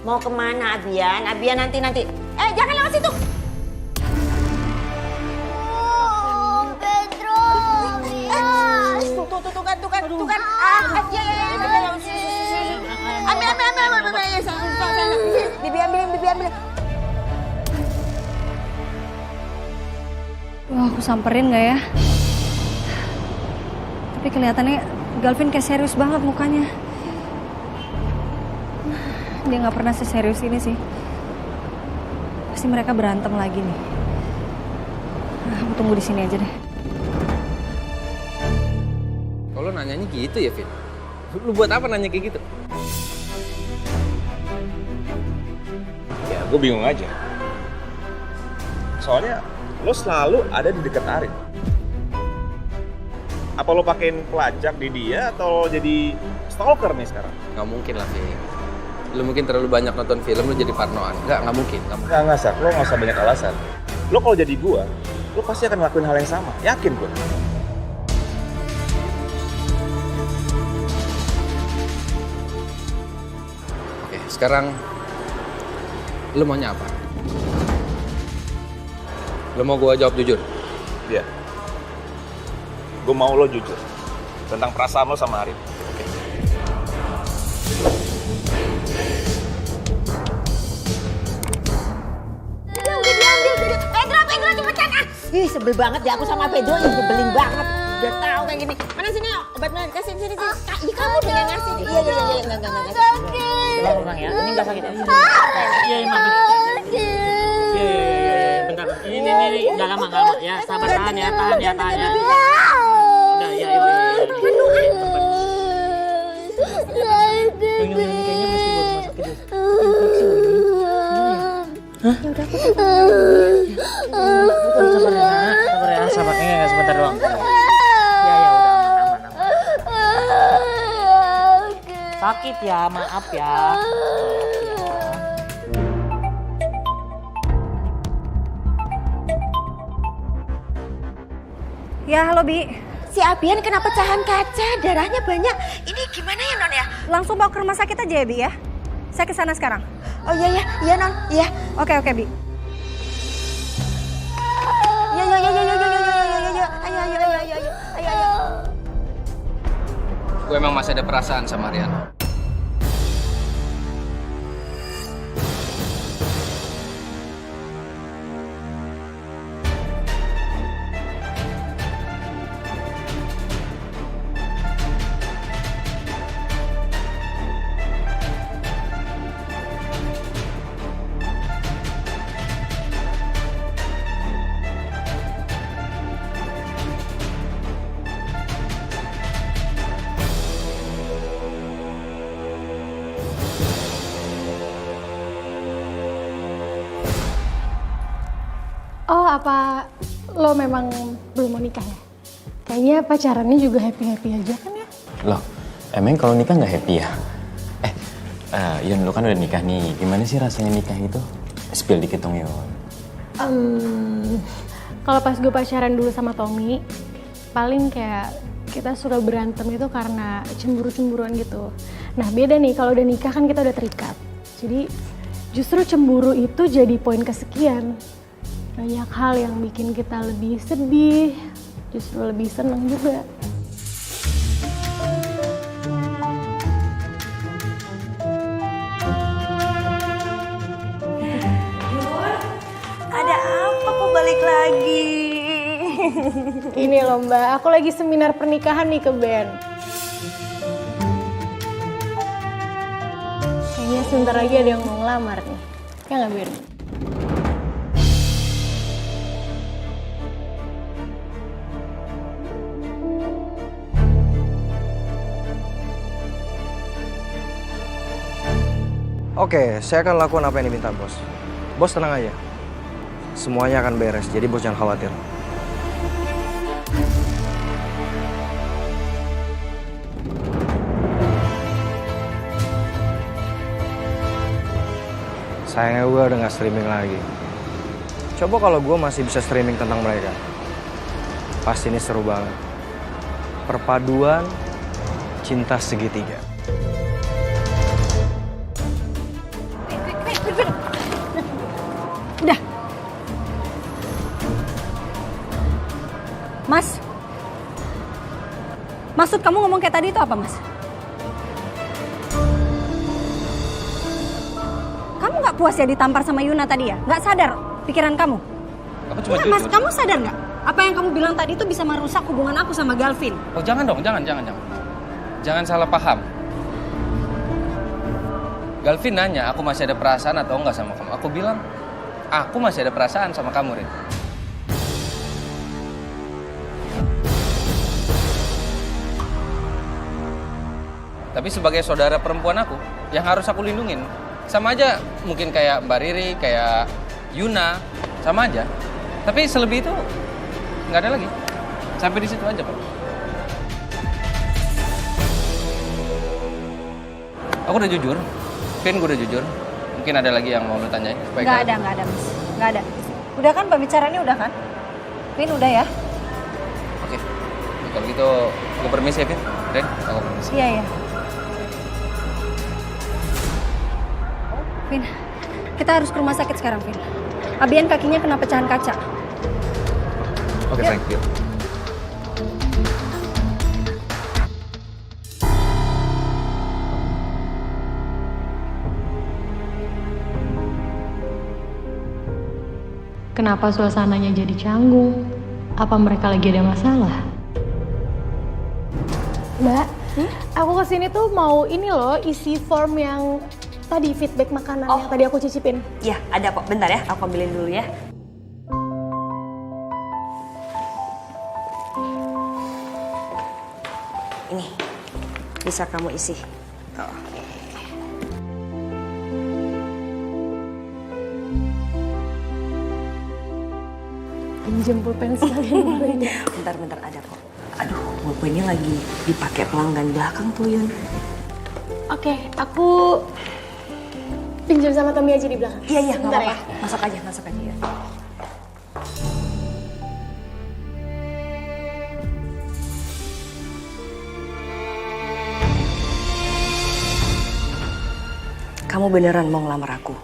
Mau kemana Abian? Abian nanti. Jangan lewat situ. Pedro, Bias. Tuh kan. Ambil. Bibi ambil. Wah, aku samperin gak ya? Tapi kelihatannya Galvin kayak serius banget mukanya. Dia gak pernah seserius ini sih. Pasti mereka berantem lagi nih. Aku tunggu di sini aja deh. Kalau nanyanya gitu ya, Fit? Lu buat apa nanya kayak gitu? Ya, gue bingung aja. Soalnya lo selalu ada di dekat Arin. Apa lo pakein pelacak di dia atau lo jadi stalker nih sekarang? Nggak mungkin lah, Fit. Lu mungkin terlalu banyak nonton film, lu jadi parnoan. Nggak mungkin. Nggak, Sak. Lo nggak usah banyak alasan. Lo kalau jadi gua, lo pasti akan ngelakuin hal yang sama. Yakin gue. Oke, sekarang lu maunya apa? Lu mau gua jawab jujur? Iya. Gue mau lo jujur tentang perasaan lo sama Arin. Udah diambil. Pedro. Pedro cepetan ah. Ih sebel banget ya aku sama Pedro, ih nyebelin banget. Udah tahu kayak gini. Mana sini obat mana kasih sini. Ih kamu udah yang ngasih. Iya enggak. Pulang ya. Ini enggak sakit ya. Iya, Mama. Iya. Bentar. Ini enggak lama ya. Sabar tahan ya. Udah ya. Kayaknya mesti bawa rumah sakit deh. Hah? Ya udah aku sabar ya. Sabar enggak sebentar doang. Ya udah aman. Sakit ya, maaf ya. Ya, halo Bi. Si Abian kena pecahan kaca, darahnya banyak. Ini gimana ya Non ya? Langsung bawa ke rumah sakit aja ya Bi ya. Saya ke sana sekarang. Oh iya Non, iya. Oke Bi. Ayo. Gue emang masih ada perasaan sama Ariana. Oh, apa lo memang belum mau nikah ya? Kayaknya pacarannya juga happy-happy aja kan ya? Loh, emang kalau nikah nggak happy ya? Yun, lo kan udah nikah nih. Gimana sih rasanya nikah itu? Spill dikit dong, Yun. Kalau pas gue pacaran dulu sama Tommy, paling kayak kita suka berantem itu karena cemburu-cemburuan gitu. Nah beda nih, kalau udah nikah kan kita udah terikat. Jadi justru cemburu itu jadi poin kesekian. Banyak hal yang bikin kita lebih sedih, justru lebih senang juga. Ada apa kok balik lagi? Ini loh Mbak, aku lagi seminar pernikahan nih ke Ben. Kayaknya sebentar lagi ada yang mau ngelamar nih. Ya nggak Ben? Oke, saya akan lakukan apa yang diminta bos. Bos tenang aja. Semuanya akan beres, jadi bos jangan khawatir. Sayangnya gue udah gak streaming lagi. Coba kalau gue masih bisa streaming tentang mereka. Pasti ini seru banget. Perpaduan cinta segitiga. Udah. Mas. Maksud kamu ngomong kayak tadi itu apa, Mas? Kamu nggak puas ya ditampar sama Yuna tadi ya? Nggak sadar pikiran kamu? Aku cuma Mas, kamu sadar nggak? Apa yang kamu bilang tadi itu bisa merusak hubungan aku sama Galvin? Oh jangan dong, jangan. Jangan salah paham. Galvin nanya aku masih ada perasaan atau enggak sama kamu. Aku bilang, aku masih ada perasaan sama kamu, Rin. Tapi sebagai saudara perempuan aku, yang harus aku lindungin, sama aja mungkin kayak Mbak Riri, kayak Yuna, sama aja. Tapi selebih itu nggak ada lagi. Sampai di situ aja, Pak. Aku udah jujur. Vin, gue udah jujur. Mungkin ada lagi yang mau lu tanyain? Nggak ada, Mas. Nggak ada. Udah kan pembicaraannya udah kan? Vin, udah ya? Oke. Kalau gitu, gue permisi ya, Vin. Ren, aku permisi. Iya. Vin, kita harus ke rumah sakit sekarang, Vin. Abian kakinya kena pecahan kaca. Oke, thank you. Kenapa suasananya jadi canggung? Apa mereka lagi ada masalah? Mbak, aku kesini tuh mau ini loh, isi form yang tadi feedback makanan yang tadi aku cicipin. Iya, ada kok. Bentar ya, aku ambilin dulu ya. Ini, bisa kamu isi. Pinjem pulpen sekalian kemarin. Bentar, ada kok. Aduh, pulpennya lagi dipakai pelanggan belakang tuh, Yun. Oke, aku pinjam sama Tommy aja di belakang. Iya, nggak Bentar apa-apa. ya. Masuk aja ya. Kamu beneran mau ngelamar aku?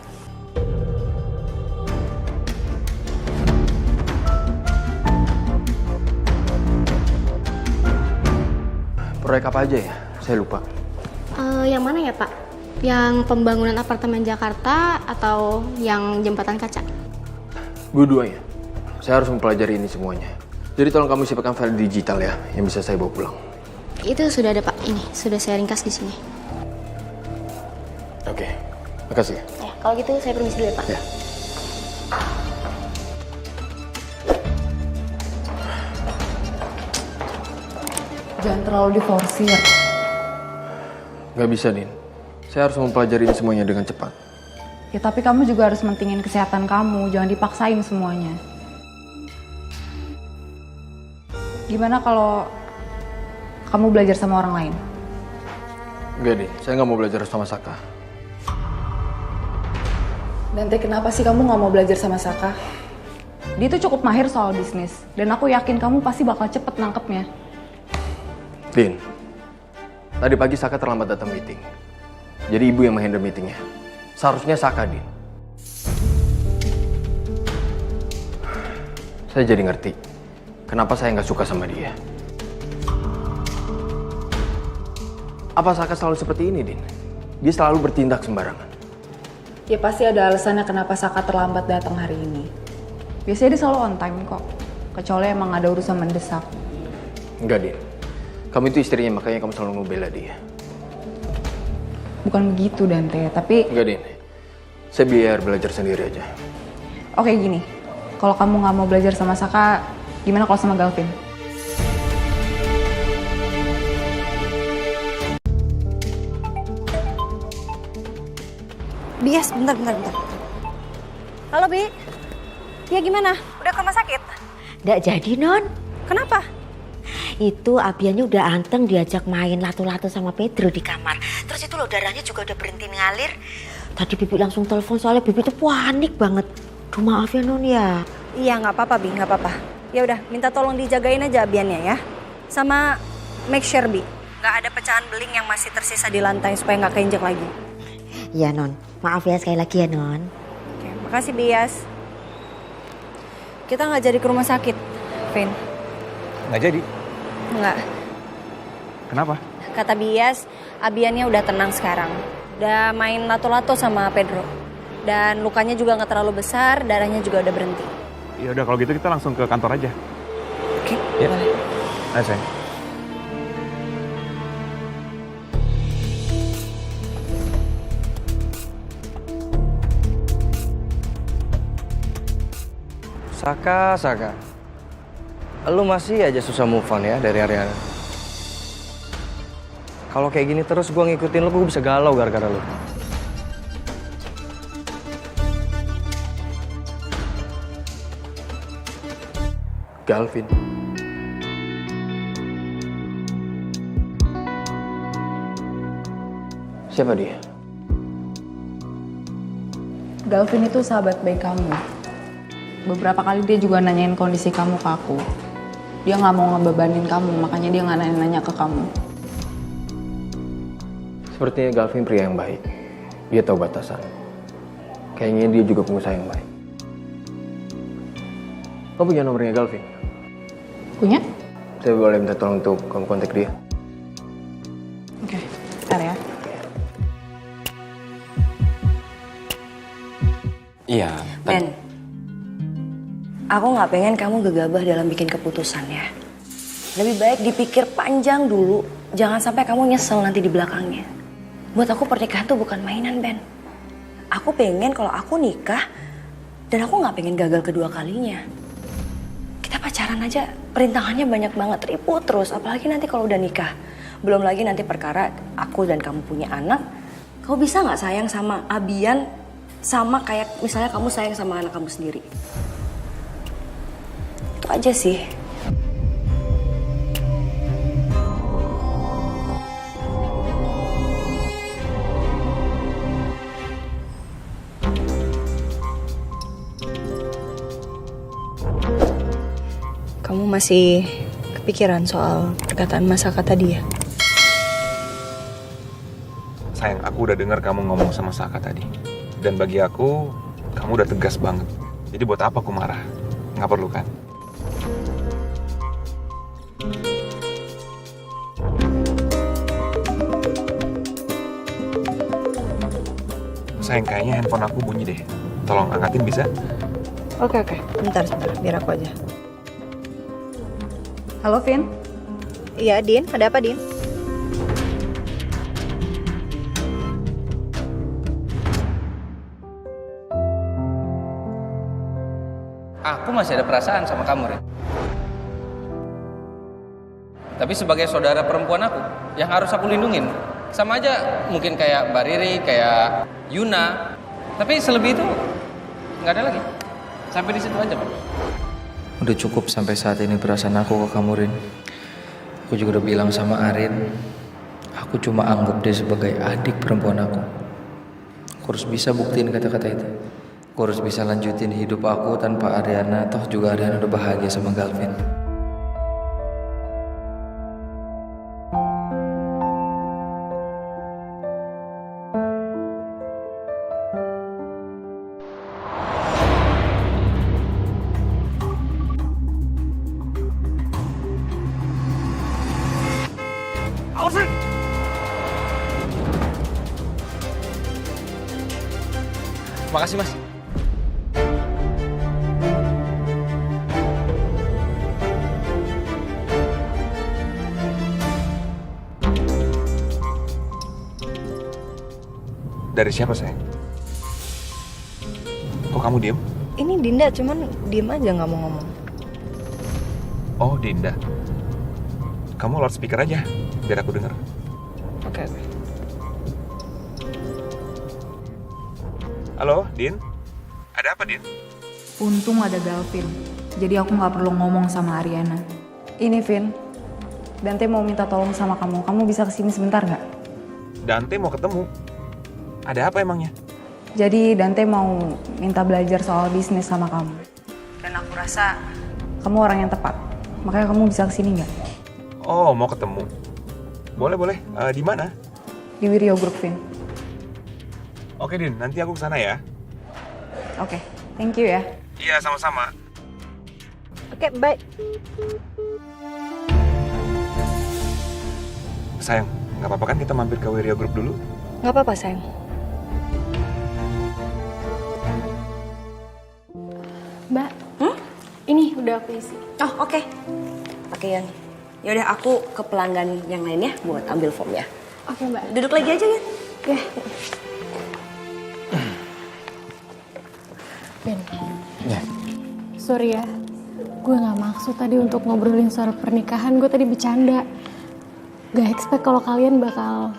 Proyek apa aja ya? Saya lupa. Yang mana ya Pak? Yang pembangunan apartemen Jakarta atau yang jembatan kaca? Dua-duanya. Saya harus mempelajari ini semuanya. Jadi tolong kamu siapkan file digital ya, yang bisa saya bawa pulang. Itu sudah ada Pak. Ini sudah saya ringkas di sini. Oke, makasih ya. Ya, kalau gitu saya permisi dulu ya Pak. Ya. Jangan terlalu diforsir. Gak bisa, Din. Saya harus mempelajari ini semuanya dengan cepat. Ya tapi kamu juga harus mentingin kesehatan kamu, jangan dipaksain semuanya. Gimana kalau kamu belajar sama orang lain? Enggak, Din. Saya nggak mau belajar sama Saka. Dante, kenapa sih kamu nggak mau belajar sama Saka? Dia tuh cukup mahir soal bisnis, dan aku yakin kamu pasti bakal cepet nangkepnya. Din, tadi pagi Saka terlambat datang meeting. Jadi ibu yang menghandle meetingnya. Seharusnya Saka, Din. Saya jadi ngerti kenapa saya nggak suka sama dia. Apa Saka selalu seperti ini, Din? Dia selalu bertindak sembarangan. Ya pasti ada alasannya kenapa Saka terlambat datang hari ini. Biasanya dia selalu on time kok, kecuali emang ada urusan mendesak. Enggak, Din. Kamu itu istrinya, makanya kamu selalu ngebela dia. Bukan begitu, Dante, tapi... Enggak, Din. Saya biar belajar sendiri aja. Oke, gini. Kalau kamu nggak mau belajar sama Saka, gimana kalau sama Galvin? Bias, bentar. Halo, Bi. Ya gimana? Udah ke rumah sakit? Nggak jadi, Non. Kenapa? Itu Abiannya udah anteng diajak main lato-lato sama Pedro di kamar. Terus itu loh darahnya juga udah berhenti ngalir. Tadi Bibi langsung telepon soalnya Bibi tuh panik banget. Duh maaf ya Non ya. Iya nggak apa-apa Bi, nggak apa-apa. Ya udah, minta tolong dijagain aja Abiannya ya. Sama make sure Bi, nggak ada pecahan beling yang masih tersisa di lantai supaya nggak keinjek lagi. Iya Non, maaf ya sekali lagi ya Non. Oke, makasih Bias. Kita nggak jadi ke rumah sakit, Vin. Nggak jadi. Nggak. Kenapa? Kata Bias, Abiannya udah tenang sekarang. Udah main lato-lato sama Pedro. Dan lukanya juga nggak terlalu besar, darahnya juga udah berhenti. Ya udah kalau gitu kita langsung ke kantor aja. Oke, Ya. boleh. Ayo sayang. Saka. Lu masih aja susah move on ya dari Ariana. Kalau kayak gini terus gue ngikutin lu, gue bisa galau gara-gara lu. Galvin. Siapa dia? Galvin itu sahabat baik kamu. Beberapa kali dia juga nanyain kondisi kamu ke aku. Dia nggak mau ngebebanin kamu, makanya dia nggak nanya-nanya ke kamu. Sepertinya Galvin pria yang baik. Dia tahu batasan. Kayaknya dia juga pengusaha yang baik. Kamu punya nomornya Galvin? Punya? Saya boleh minta tolong untuk kamu kontak dia? Oke, bentar ya. Iya. Ben, Aku nggak pengen kamu gegabah dalam bikin keputusan ya. Lebih baik dipikir panjang dulu. Jangan sampai kamu nyesel nanti di belakangnya. Buat aku pernikahan tuh bukan mainan, Ben. Aku pengen kalau aku nikah, dan aku nggak pengen gagal kedua kalinya. Kita pacaran aja, perintangannya banyak banget, ribut terus. Apalagi nanti kalau udah nikah. Belum lagi nanti perkara aku dan kamu punya anak. Kamu bisa nggak sayang sama Abian sama kayak misalnya kamu sayang sama anak kamu sendiri? Itu aja sih. Kamu masih kepikiran soal perkataan Mas Saka tadi ya? Sayang, aku udah dengar kamu ngomong sama Saka tadi. Dan bagi aku, kamu udah tegas banget. Jadi buat apa aku marah? Nggak perlu kan? Sayang, kayaknya handphone aku bunyi deh. Tolong angkatin bisa? Oke. Bentar, biar aku aja. Halo, Vin. Iya, Din. Ada apa, Din? Aku masih ada perasaan sama kamu, Rin. Tapi sebagai saudara perempuan aku, yang harus aku lindungin. Sama aja mungkin kayak Mbak Riri, kayak Yuna. Tapi selebih itu nggak ada lagi. Sampai di situ aja, Pak. Udah cukup sampai saat ini perasaan aku ke kamu, Rin. Aku juga udah bilang sama Arin, aku cuma anggap dia sebagai adik perempuan aku. Aku harus bisa buktiin kata-kata itu. Aku harus bisa lanjutin hidup aku tanpa Ariana. Toh juga Ariana udah bahagia sama Galvin. Makasih, Mas. Dari siapa, sayang? Kok kamu diem? Ini Dinda, cuman diem aja nggak mau ngomong. Oh, Dinda. Kamu loudspeaker aja, biar aku dengar. Oke. Halo, Din? Ada apa, Din? Untung ada Galvin. Jadi aku nggak perlu ngomong sama Ariana. Ini, Vin. Dante mau minta tolong sama kamu. Kamu bisa kesini sebentar nggak? Dante mau ketemu. Ada apa emangnya? Jadi Dante mau minta belajar soal bisnis sama kamu. Dan aku rasa kamu orang yang tepat. Makanya kamu bisa kesini nggak? Oh, mau ketemu. Boleh. Di mana? Di Wiryo Group, Vin. Oke, Din. Nanti aku kesana ya. Oke, thank you ya. Iya, sama-sama. Oke, bye. Sayang, nggak apa-apa kan kita mampir ke Wiryo Group dulu? Nggak apa-apa, sayang. Mbak, ini udah aku isi. Oh, oke. Pakai yang. Yaudah, aku ke pelanggan yang lain ya buat ambil formnya. Oke, Mbak. Duduk lagi aja ya. Ya. Ben. Ya. Sorry ya. Gue nggak maksud tadi untuk ngobrolin soal pernikahan. Gue tadi bercanda. Gak expect kalau kalian bakal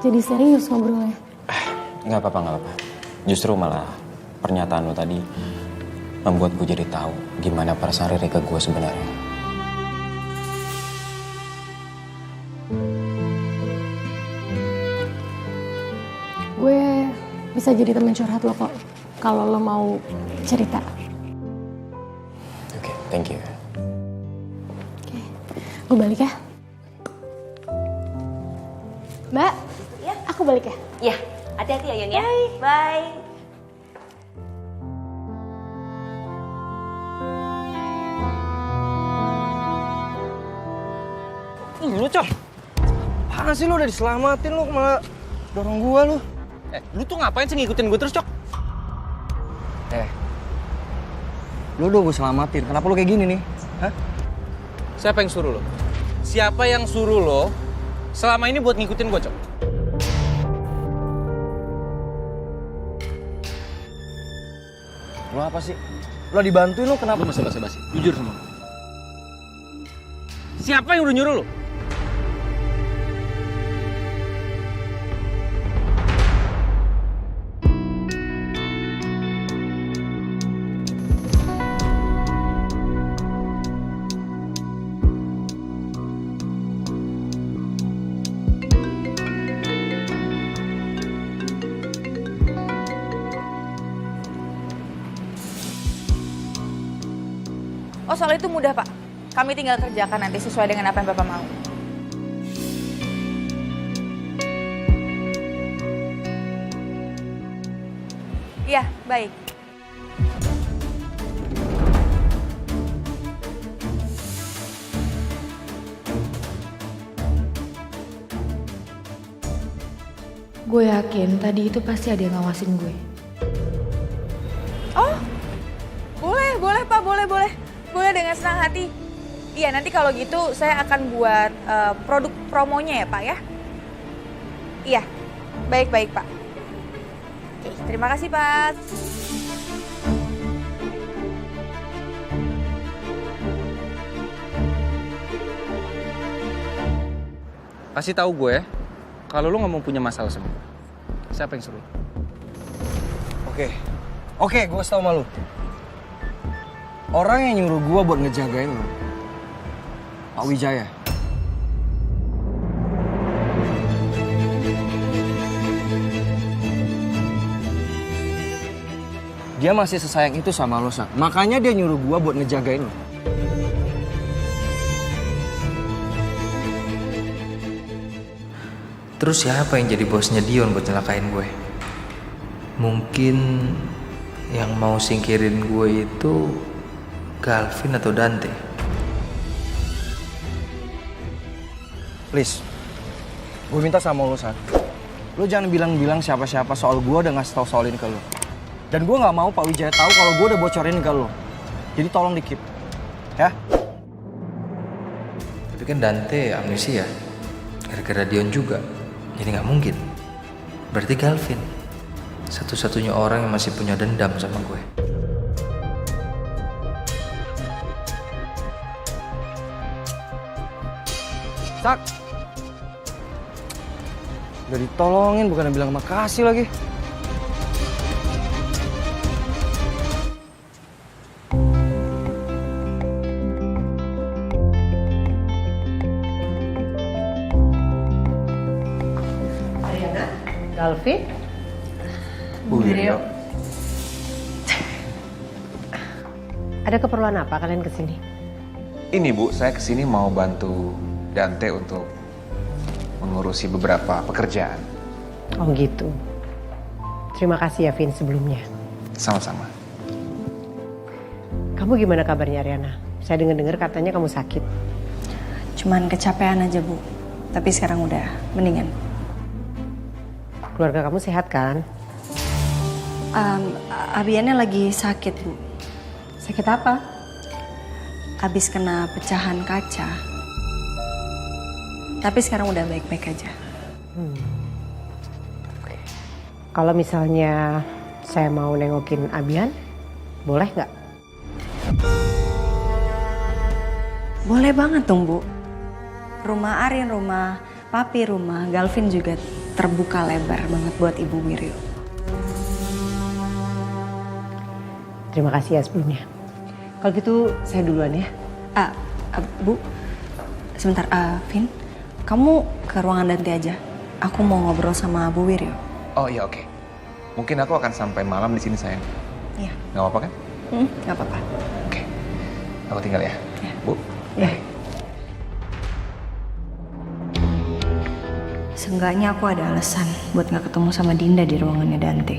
jadi serius ngobrolnya. Nggak apa-apa. Justru malah pernyataan lo tadi membuat gue jadi tahu gimana perasaan Riri ke gue sebenarnya. Gue bisa jadi teman curhat lo kok kalau lo mau cerita. Oke, thank you. Oke, gue balik ya. Mbak, Ya. aku balik ya. Iya, hati-hati ya Yun ya. Bye. Lu, Cok. Apaan sih lu udah diselamatin lu malah dorong gua lu. Lu tuh ngapain sih ngikutin gue terus, Cok? Lu udah gue selamatin. Kenapa lu kayak gini nih? Hah? Siapa yang suruh lo? Siapa yang suruh lo selama ini buat ngikutin gue, Cok? Lu apa sih? Lo dibantuin lu kenapa? Lu masih basa-basi. Jujur sama gue. Siapa yang udah nyuruh lo? Oh, soal itu mudah, Pak. Kami tinggal kerjakan nanti sesuai dengan apa yang Bapak mau. Iya, baik. Gue yakin tadi itu pasti ada yang ngawasin gue. Oh, boleh Pak, boleh. Boleh dengan senang hati. Iya, nanti kalau gitu saya akan buat produk promonya ya Pak ya. Iya, baik Pak. Oke, terima kasih Pak. Kasih tahu gue kalau lu nggak mau punya masalah sama gue. Siapa yang suruh? Oke, gue kasih tau sama lu. Orang yang nyuruh gue buat ngejagain lu, Pak Wijaya. Dia masih sesayang itu sama lo, Sa. Makanya dia nyuruh gue buat ngejagain lo. Terus siapa yang jadi bosnya Dion buat nyelakain gue? Mungkin yang mau singkirin gue itu Galvin atau Dante. Please, gue minta sama lo, Sa. Lo jangan bilang-bilang siapa-siapa soal gue udah ngasih tau soal ini ke lo. Dan gue gak mau Pak Wijaya tahu kalau gue udah bocorin ke lo. Jadi tolong di-keep, ya? Tapi kan Dante amnesia, gara-gara Dion juga. Jadi gak mungkin. Berarti Galvin satu-satunya orang yang masih punya dendam sama gue. Sak! Udah ditolongin, bukannya bilang makasih lagi. Galvin? Bu Wiryo. Ada keperluan apa kalian kesini? Ini Bu, saya kesini mau bantu Dante untuk mengurusi beberapa pekerjaan. Oh gitu. Terima kasih ya Vin sebelumnya. Sama-sama. Kamu gimana kabarnya Ariana? Saya dengar-dengar katanya kamu sakit. Cuman kecapean aja, Bu. Tapi sekarang udah mendingan. Keluarga kamu sehat kan? Abiannya lagi sakit, Bu. Sakit apa? Habis kena pecahan kaca. Tapi sekarang udah baik-baik aja. Kalau misalnya saya mau nengokin Abian, boleh nggak? Boleh banget dong, Bu. Rumah Arin, rumah Papi, rumah Galvin juga terbuka lebar banget buat Ibu Wiryo. Terima kasih ya sebelumnya. Kalau gitu saya duluan ya. Bu, sebentar. Vin, kamu ke ruangan Dante aja. Aku mau ngobrol sama Bu Wiryo. Oh iya, oke. Mungkin aku akan sampai malam di sini, sayang. Iya. Nggak apa-apa kan? Nggak apa-apa. Oke. Aku tinggal ya. Bu. Ya. Seenggaknya aku ada alasan buat nggak ketemu sama Dinda di ruangannya Dante.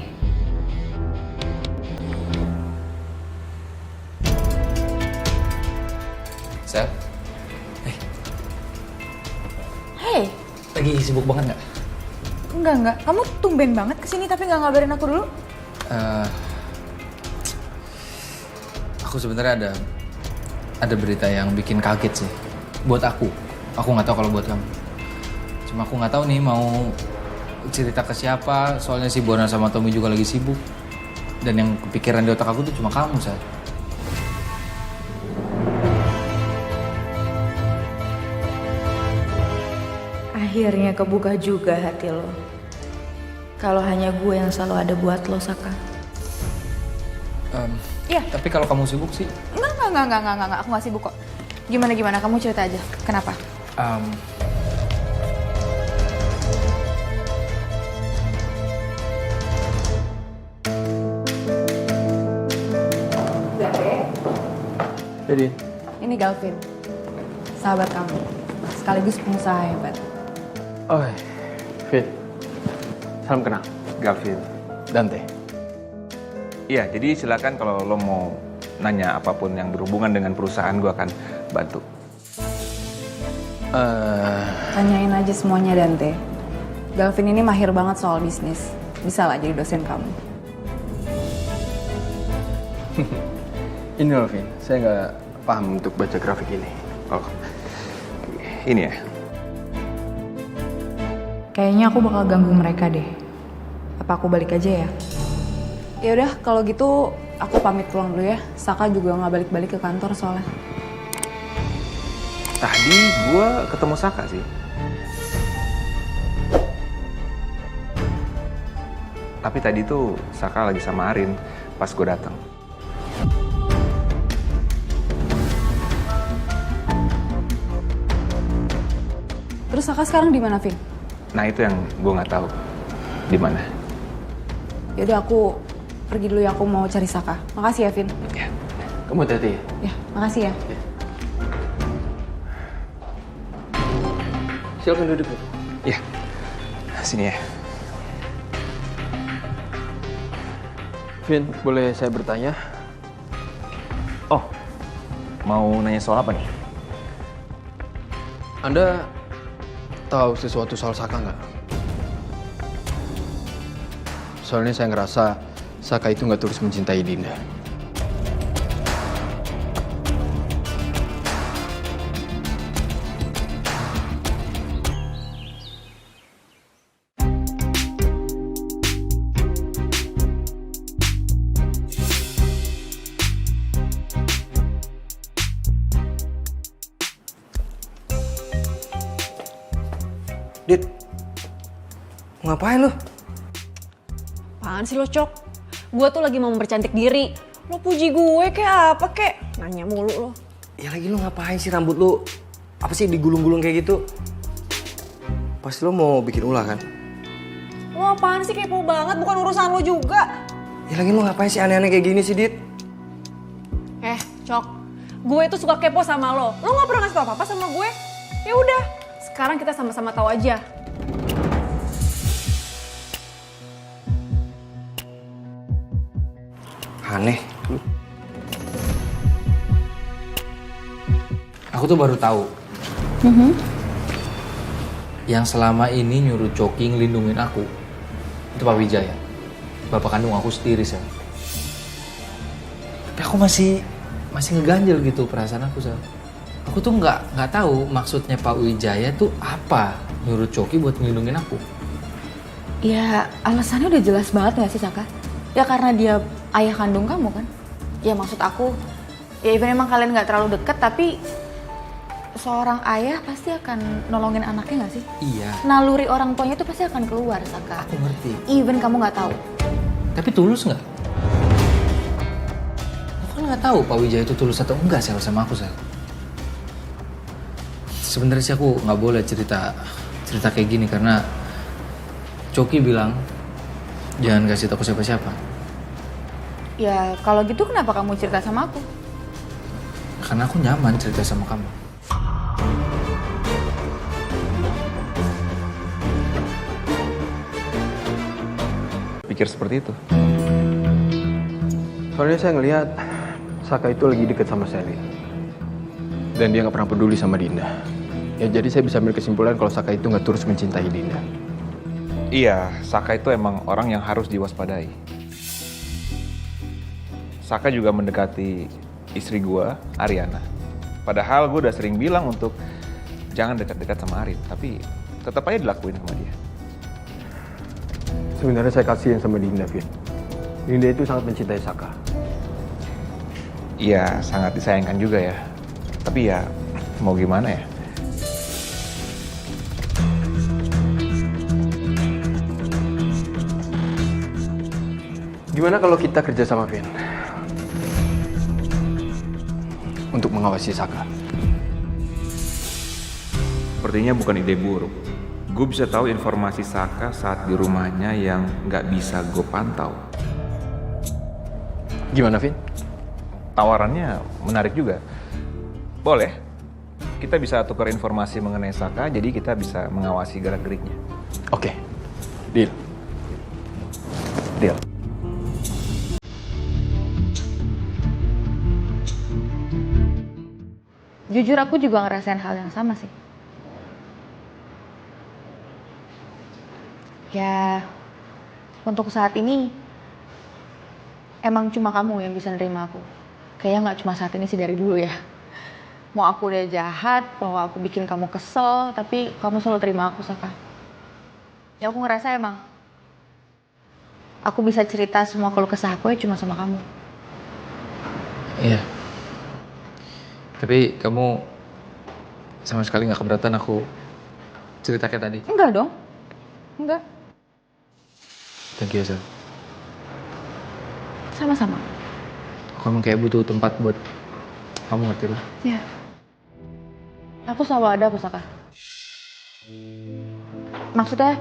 Sel, Hey, lagi sibuk banget nggak? enggak. Kamu tumben banget kesini tapi nggak ngabarin aku dulu. Aku sebenarnya ada berita yang bikin kaget sih. Buat aku nggak tahu kalau buat kamu. Cuma aku nggak tahu nih mau cerita ke siapa. Soalnya si Bona sama Tommy juga lagi sibuk. Dan yang kepikiran di otak aku tuh cuma kamu, Sal. Akhirnya kebuka juga hati lo. Kalau hanya gue yang selalu ada buat lo, Saka. Iya. Tapi kalau kamu sibuk sih. Enggak, aku gak sibuk kok. Gimana, kamu cerita aja. Kenapa? Jadi, Ini Galvin, sahabat kamu, sekaligus pengusaha hebat. oh, Fit. Salam kenal. Galvin. Dante. Iya, jadi silakan kalau lo mau nanya apapun yang berhubungan dengan perusahaan, gue akan bantu. Tanyain aja semuanya, Dante. Galvin ini mahir banget soal bisnis. Bisa lah jadi dosen kamu. Ini loh, Vin. Saya nggak paham untuk baca grafik ini. Oh, ini ya. Kayaknya aku bakal ganggu mereka deh. Apa aku balik aja ya? Ya udah, kalau gitu aku pamit pulang dulu ya. Saka juga nggak balik-balik ke kantor soalnya. Tadi gue ketemu Saka sih. Tapi tadi tuh Saka lagi sama Arin pas gue datang. Terus Saka sekarang di mana, Vin? Nah itu yang gue nggak tahu di mana. Ya udah, aku pergi dulu ya, aku mau cari Saka. Makasih ya, Vin. Ya. Kamu hati-hati ya? Ya, makasih ya. Silakan duduk. Ya, sini ya. Vin, boleh saya bertanya? Oh, mau nanya soal apa nih? Anda tahu sesuatu soal Saka nggak? Soalnya saya ngerasa Saka itu nggak terus mencintai Dinda. Dit, ngapain lu? Apaan sih lo, Cok? Gue tuh lagi mau mempercantik diri. Lo puji gue kayak apa kek? Nanya mulu lo. Ya lagi lu ngapain sih rambut lu? Apa sih digulung-gulung kayak gitu? Pasti lo mau bikin ulah kan? Lo apaan sih, kepo banget, bukan urusan lo juga. Ya lagi lu ngapain sih aneh-aneh kayak gini sih, Dit? Cok, gue tuh suka kepo sama lo. Lo gak pernah ngasih tau apa-apa sama gue. Ya udah, sekarang kita sama-sama tahu aja. Aneh. Aku tuh baru tahu. Yang selama ini nyuruh Coki ngelindungin aku itu Pak Wijaya, bapak kandung aku sendiri, Sel. Tapi aku masih ngeganjel gitu perasaan aku, Sel. Aku tuh nggak tahu maksudnya Pak Wijaya tuh apa nyuruh Coki buat ngelindungin aku. Ya, alasannya udah jelas banget gak sih, Saka? Ya karena dia ayah kandung kamu kan? Ya maksud aku, ya even emang kalian gak terlalu deket, tapi seorang ayah pasti akan nolongin anaknya gak sih? Iya. Naluri orang tuanya itu pasti akan keluar, Saka. Aku ngerti. Even kamu gak tahu. Tapi tulus nggak? Aku kan nggak tahu Pak Wijaya itu tulus atau enggak, Sel, sama aku, Sel. Sebenarnya sih aku nggak boleh cerita kayak gini karena Coki bilang jangan kasih tahu siapa-siapa. Ya kalau gitu kenapa kamu cerita sama aku? Karena aku nyaman cerita sama kamu. Pikir seperti itu. Soalnya saya ngelihat Saka itu lagi deket sama Selin. Dan dia nggak pernah peduli sama Dinda. Ya jadi saya bisa ambil kesimpulan kalau Saka itu nggak terus mencintai Dinda. Iya, Saka itu emang orang yang harus diwaspadai. Saka juga mendekati istri gue, Ariana. Padahal gue udah sering bilang untuk jangan dekat-dekat sama Arin, tapi tetap aja dilakuin sama dia. Sebenarnya saya kasihan sama Dinda, Vin. Dinda itu sangat mencintai Saka. Iya, sangat disayangkan juga ya. Tapi ya, mau gimana ya? Gimana kalau kita kerja sama Vin? Untuk mengawasi Saka. Sepertinya bukan ide buruk. Gue bisa tahu informasi Saka saat di rumahnya yang nggak bisa gue pantau. Gimana, Vin? Tawarannya menarik juga. Boleh. Kita bisa tukar informasi mengenai Saka, jadi kita bisa mengawasi gerak-geriknya. Oke. Deal. Deal. Jujur aku juga ngerasain hal yang sama sih. Ya, untuk saat ini emang cuma kamu yang bisa nerima aku. Kayaknya nggak cuma saat ini sih, dari dulu ya. Mau aku udah jahat, mau aku bikin kamu kesel, tapi kamu selalu terima aku, Saka. Ya aku ngerasa emang aku bisa cerita semua keluh kesah aku ya cuma sama kamu. Iya. Tapi kamu sama sekali nggak keberatan aku cerita kayak tadi? Enggak dong. Enggak. Thank you, Sel. Sama-sama. Aku emang kayak butuh tempat buat kamu, ngerti lah. Iya. Aku selalu ada, Pusaka. Maksudnya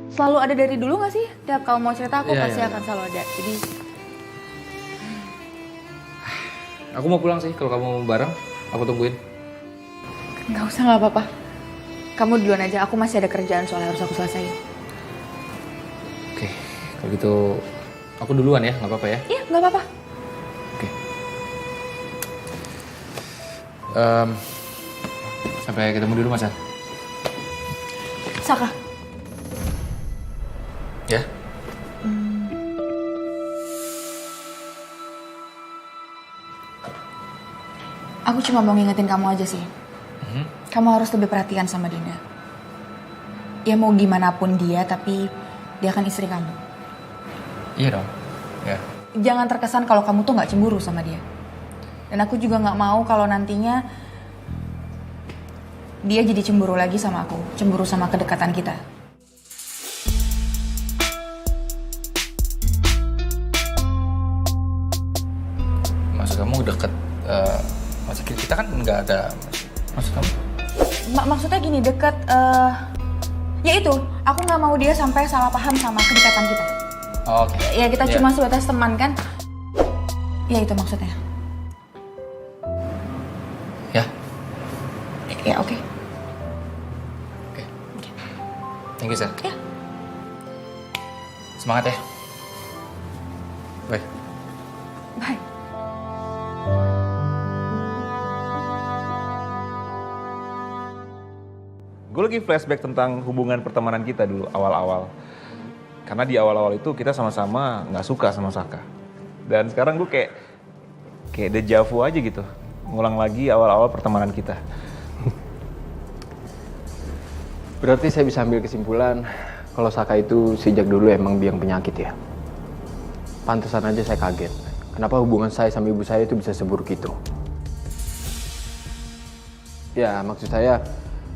selalu ada dari dulu gak sih? Tiap kamu mau cerita aku pasti akan selalu ada. Jadi aku mau pulang sih, kalau kamu mau bareng, aku tungguin. nggak usah, nggak apa-apa. Kamu duluan aja, aku masih ada kerjaan soalnya harus aku selesaiin. Oke, kalau gitu aku duluan ya, nggak apa-apa ya? Iya, nggak apa-apa. Oke. Sampai ketemu di rumah, San. Saka. Ya? Aku cuma mau ngingetin kamu aja sih. Kamu harus lebih perhatian sama Dinda. Ya mau gimana pun dia, tapi dia kan istri kamu. Iya dong. Ya. Jangan terkesan kalau kamu tuh nggak cemburu sama dia. Dan aku juga nggak mau kalau nantinya dia jadi cemburu lagi sama aku, cemburu sama kedekatan kita. Maksud kamu deket, maksud kita kan nggak ada, maksud kamu? Maksudnya gini, deket, ya itu, aku nggak mau dia sampai salah paham sama kedekatan kita. Oh, oke. Ya kita cuma sebatas teman kan. Ya itu maksudnya. Ya. Ya oke. Thank you, Sel. Ya. Semangat ya. Bye. Bye. Gue lagi flashback tentang hubungan pertemanan kita dulu awal-awal. Karena di awal-awal itu kita sama-sama nggak suka sama Saka. Dan sekarang gue kayak deja vu aja gitu. Ngulang lagi awal-awal pertemanan kita. Berarti saya bisa ambil kesimpulan kalau Saka itu sejak dulu emang biang penyakit ya. Pantesan aja saya kaget. Kenapa hubungan saya sama ibu saya itu bisa seburuk itu? Ya maksud saya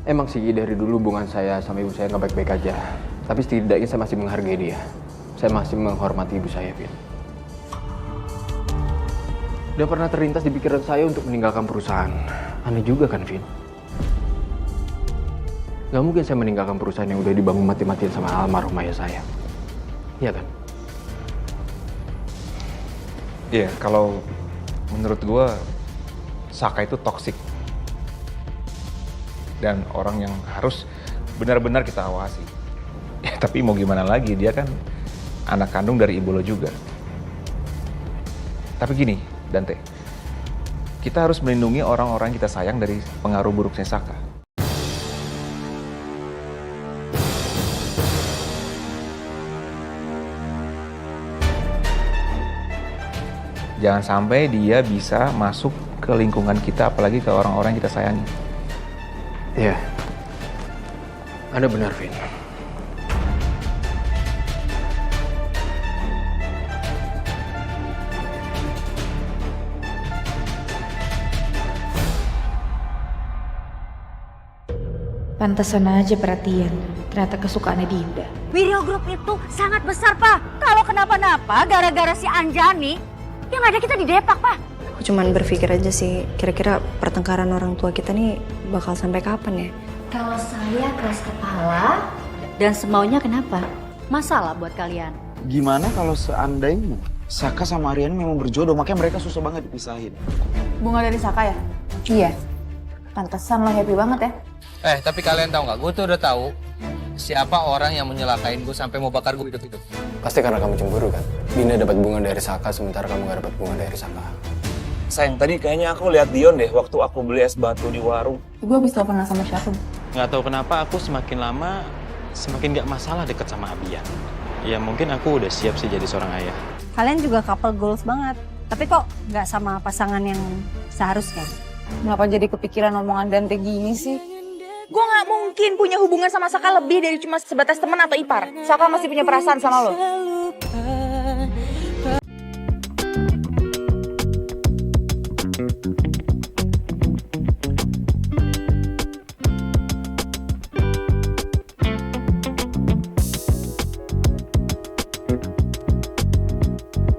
emang sih dari dulu hubungan saya sama ibu saya nggak baik-baik aja. Tapi setidaknya saya masih menghargai dia. Saya masih menghormati ibu saya, Vin. Udah pernah terlintas di pikiran saya untuk meninggalkan perusahaan. Aneh juga kan, Vin? Gak mungkin saya meninggalkan perusahaan yang udah dibangun mati-matian sama almarhum ayah saya. Iya kan? Iya, kalau menurut gue Saka itu toksik. Dan orang yang harus benar-benar kita awasi. Ya, tapi mau gimana lagi, dia kan anak kandung dari ibu lo juga. Tapi gini, Dante. Kita harus melindungi orang-orang kita sayang dari pengaruh buruknya Saka. Jangan sampai dia bisa masuk ke lingkungan kita, apalagi ke orang-orang yang kita sayangi. Iya. Anda benar, Vin. Pantesan aja perhatian. Ternyata kesukaannya Dinda. Wiryo Group itu sangat besar, Pak. Kalau kenapa-napa gara-gara si Anjani, yang ada kita di Depak, Pak. Aku cuman berpikir aja sih, kira-kira pertengkaran orang tua kita nih bakal sampai kapan ya? Kalau saya keras kepala dan semaunya kenapa? Masalah buat kalian. Gimana kalau seandainya Saka sama Aryan memang berjodoh, makanya mereka susah banget dipisahin. Bunga dari Saka ya? Iya. Pantesan lo happy banget ya. Tapi kalian tahu nggak? Gue tuh udah tahu siapa orang yang menyelakain gue sampai mau bakar gue hidup-hidup. Pasti karena kamu cemburu kan? Dinda dapat bunga dari Saka, sementara kamu gak dapat bunga dari Saka. Sayang, tadi kayaknya aku lihat Dion deh waktu aku beli es batu di warung. Ibu habis teleponan sama siapa? Nggak tahu kenapa aku semakin lama semakin gak masalah deket sama Abian. Ya mungkin aku udah siap sih jadi seorang ayah. Kalian juga couple goals banget. Tapi kok nggak sama pasangan yang seharusnya? Kenapa jadi kepikiran omongan Dante gini sih? Gue gak mungkin punya hubungan sama Saka lebih dari cuma sebatas teman atau ipar. Saka masih punya perasaan sama lo.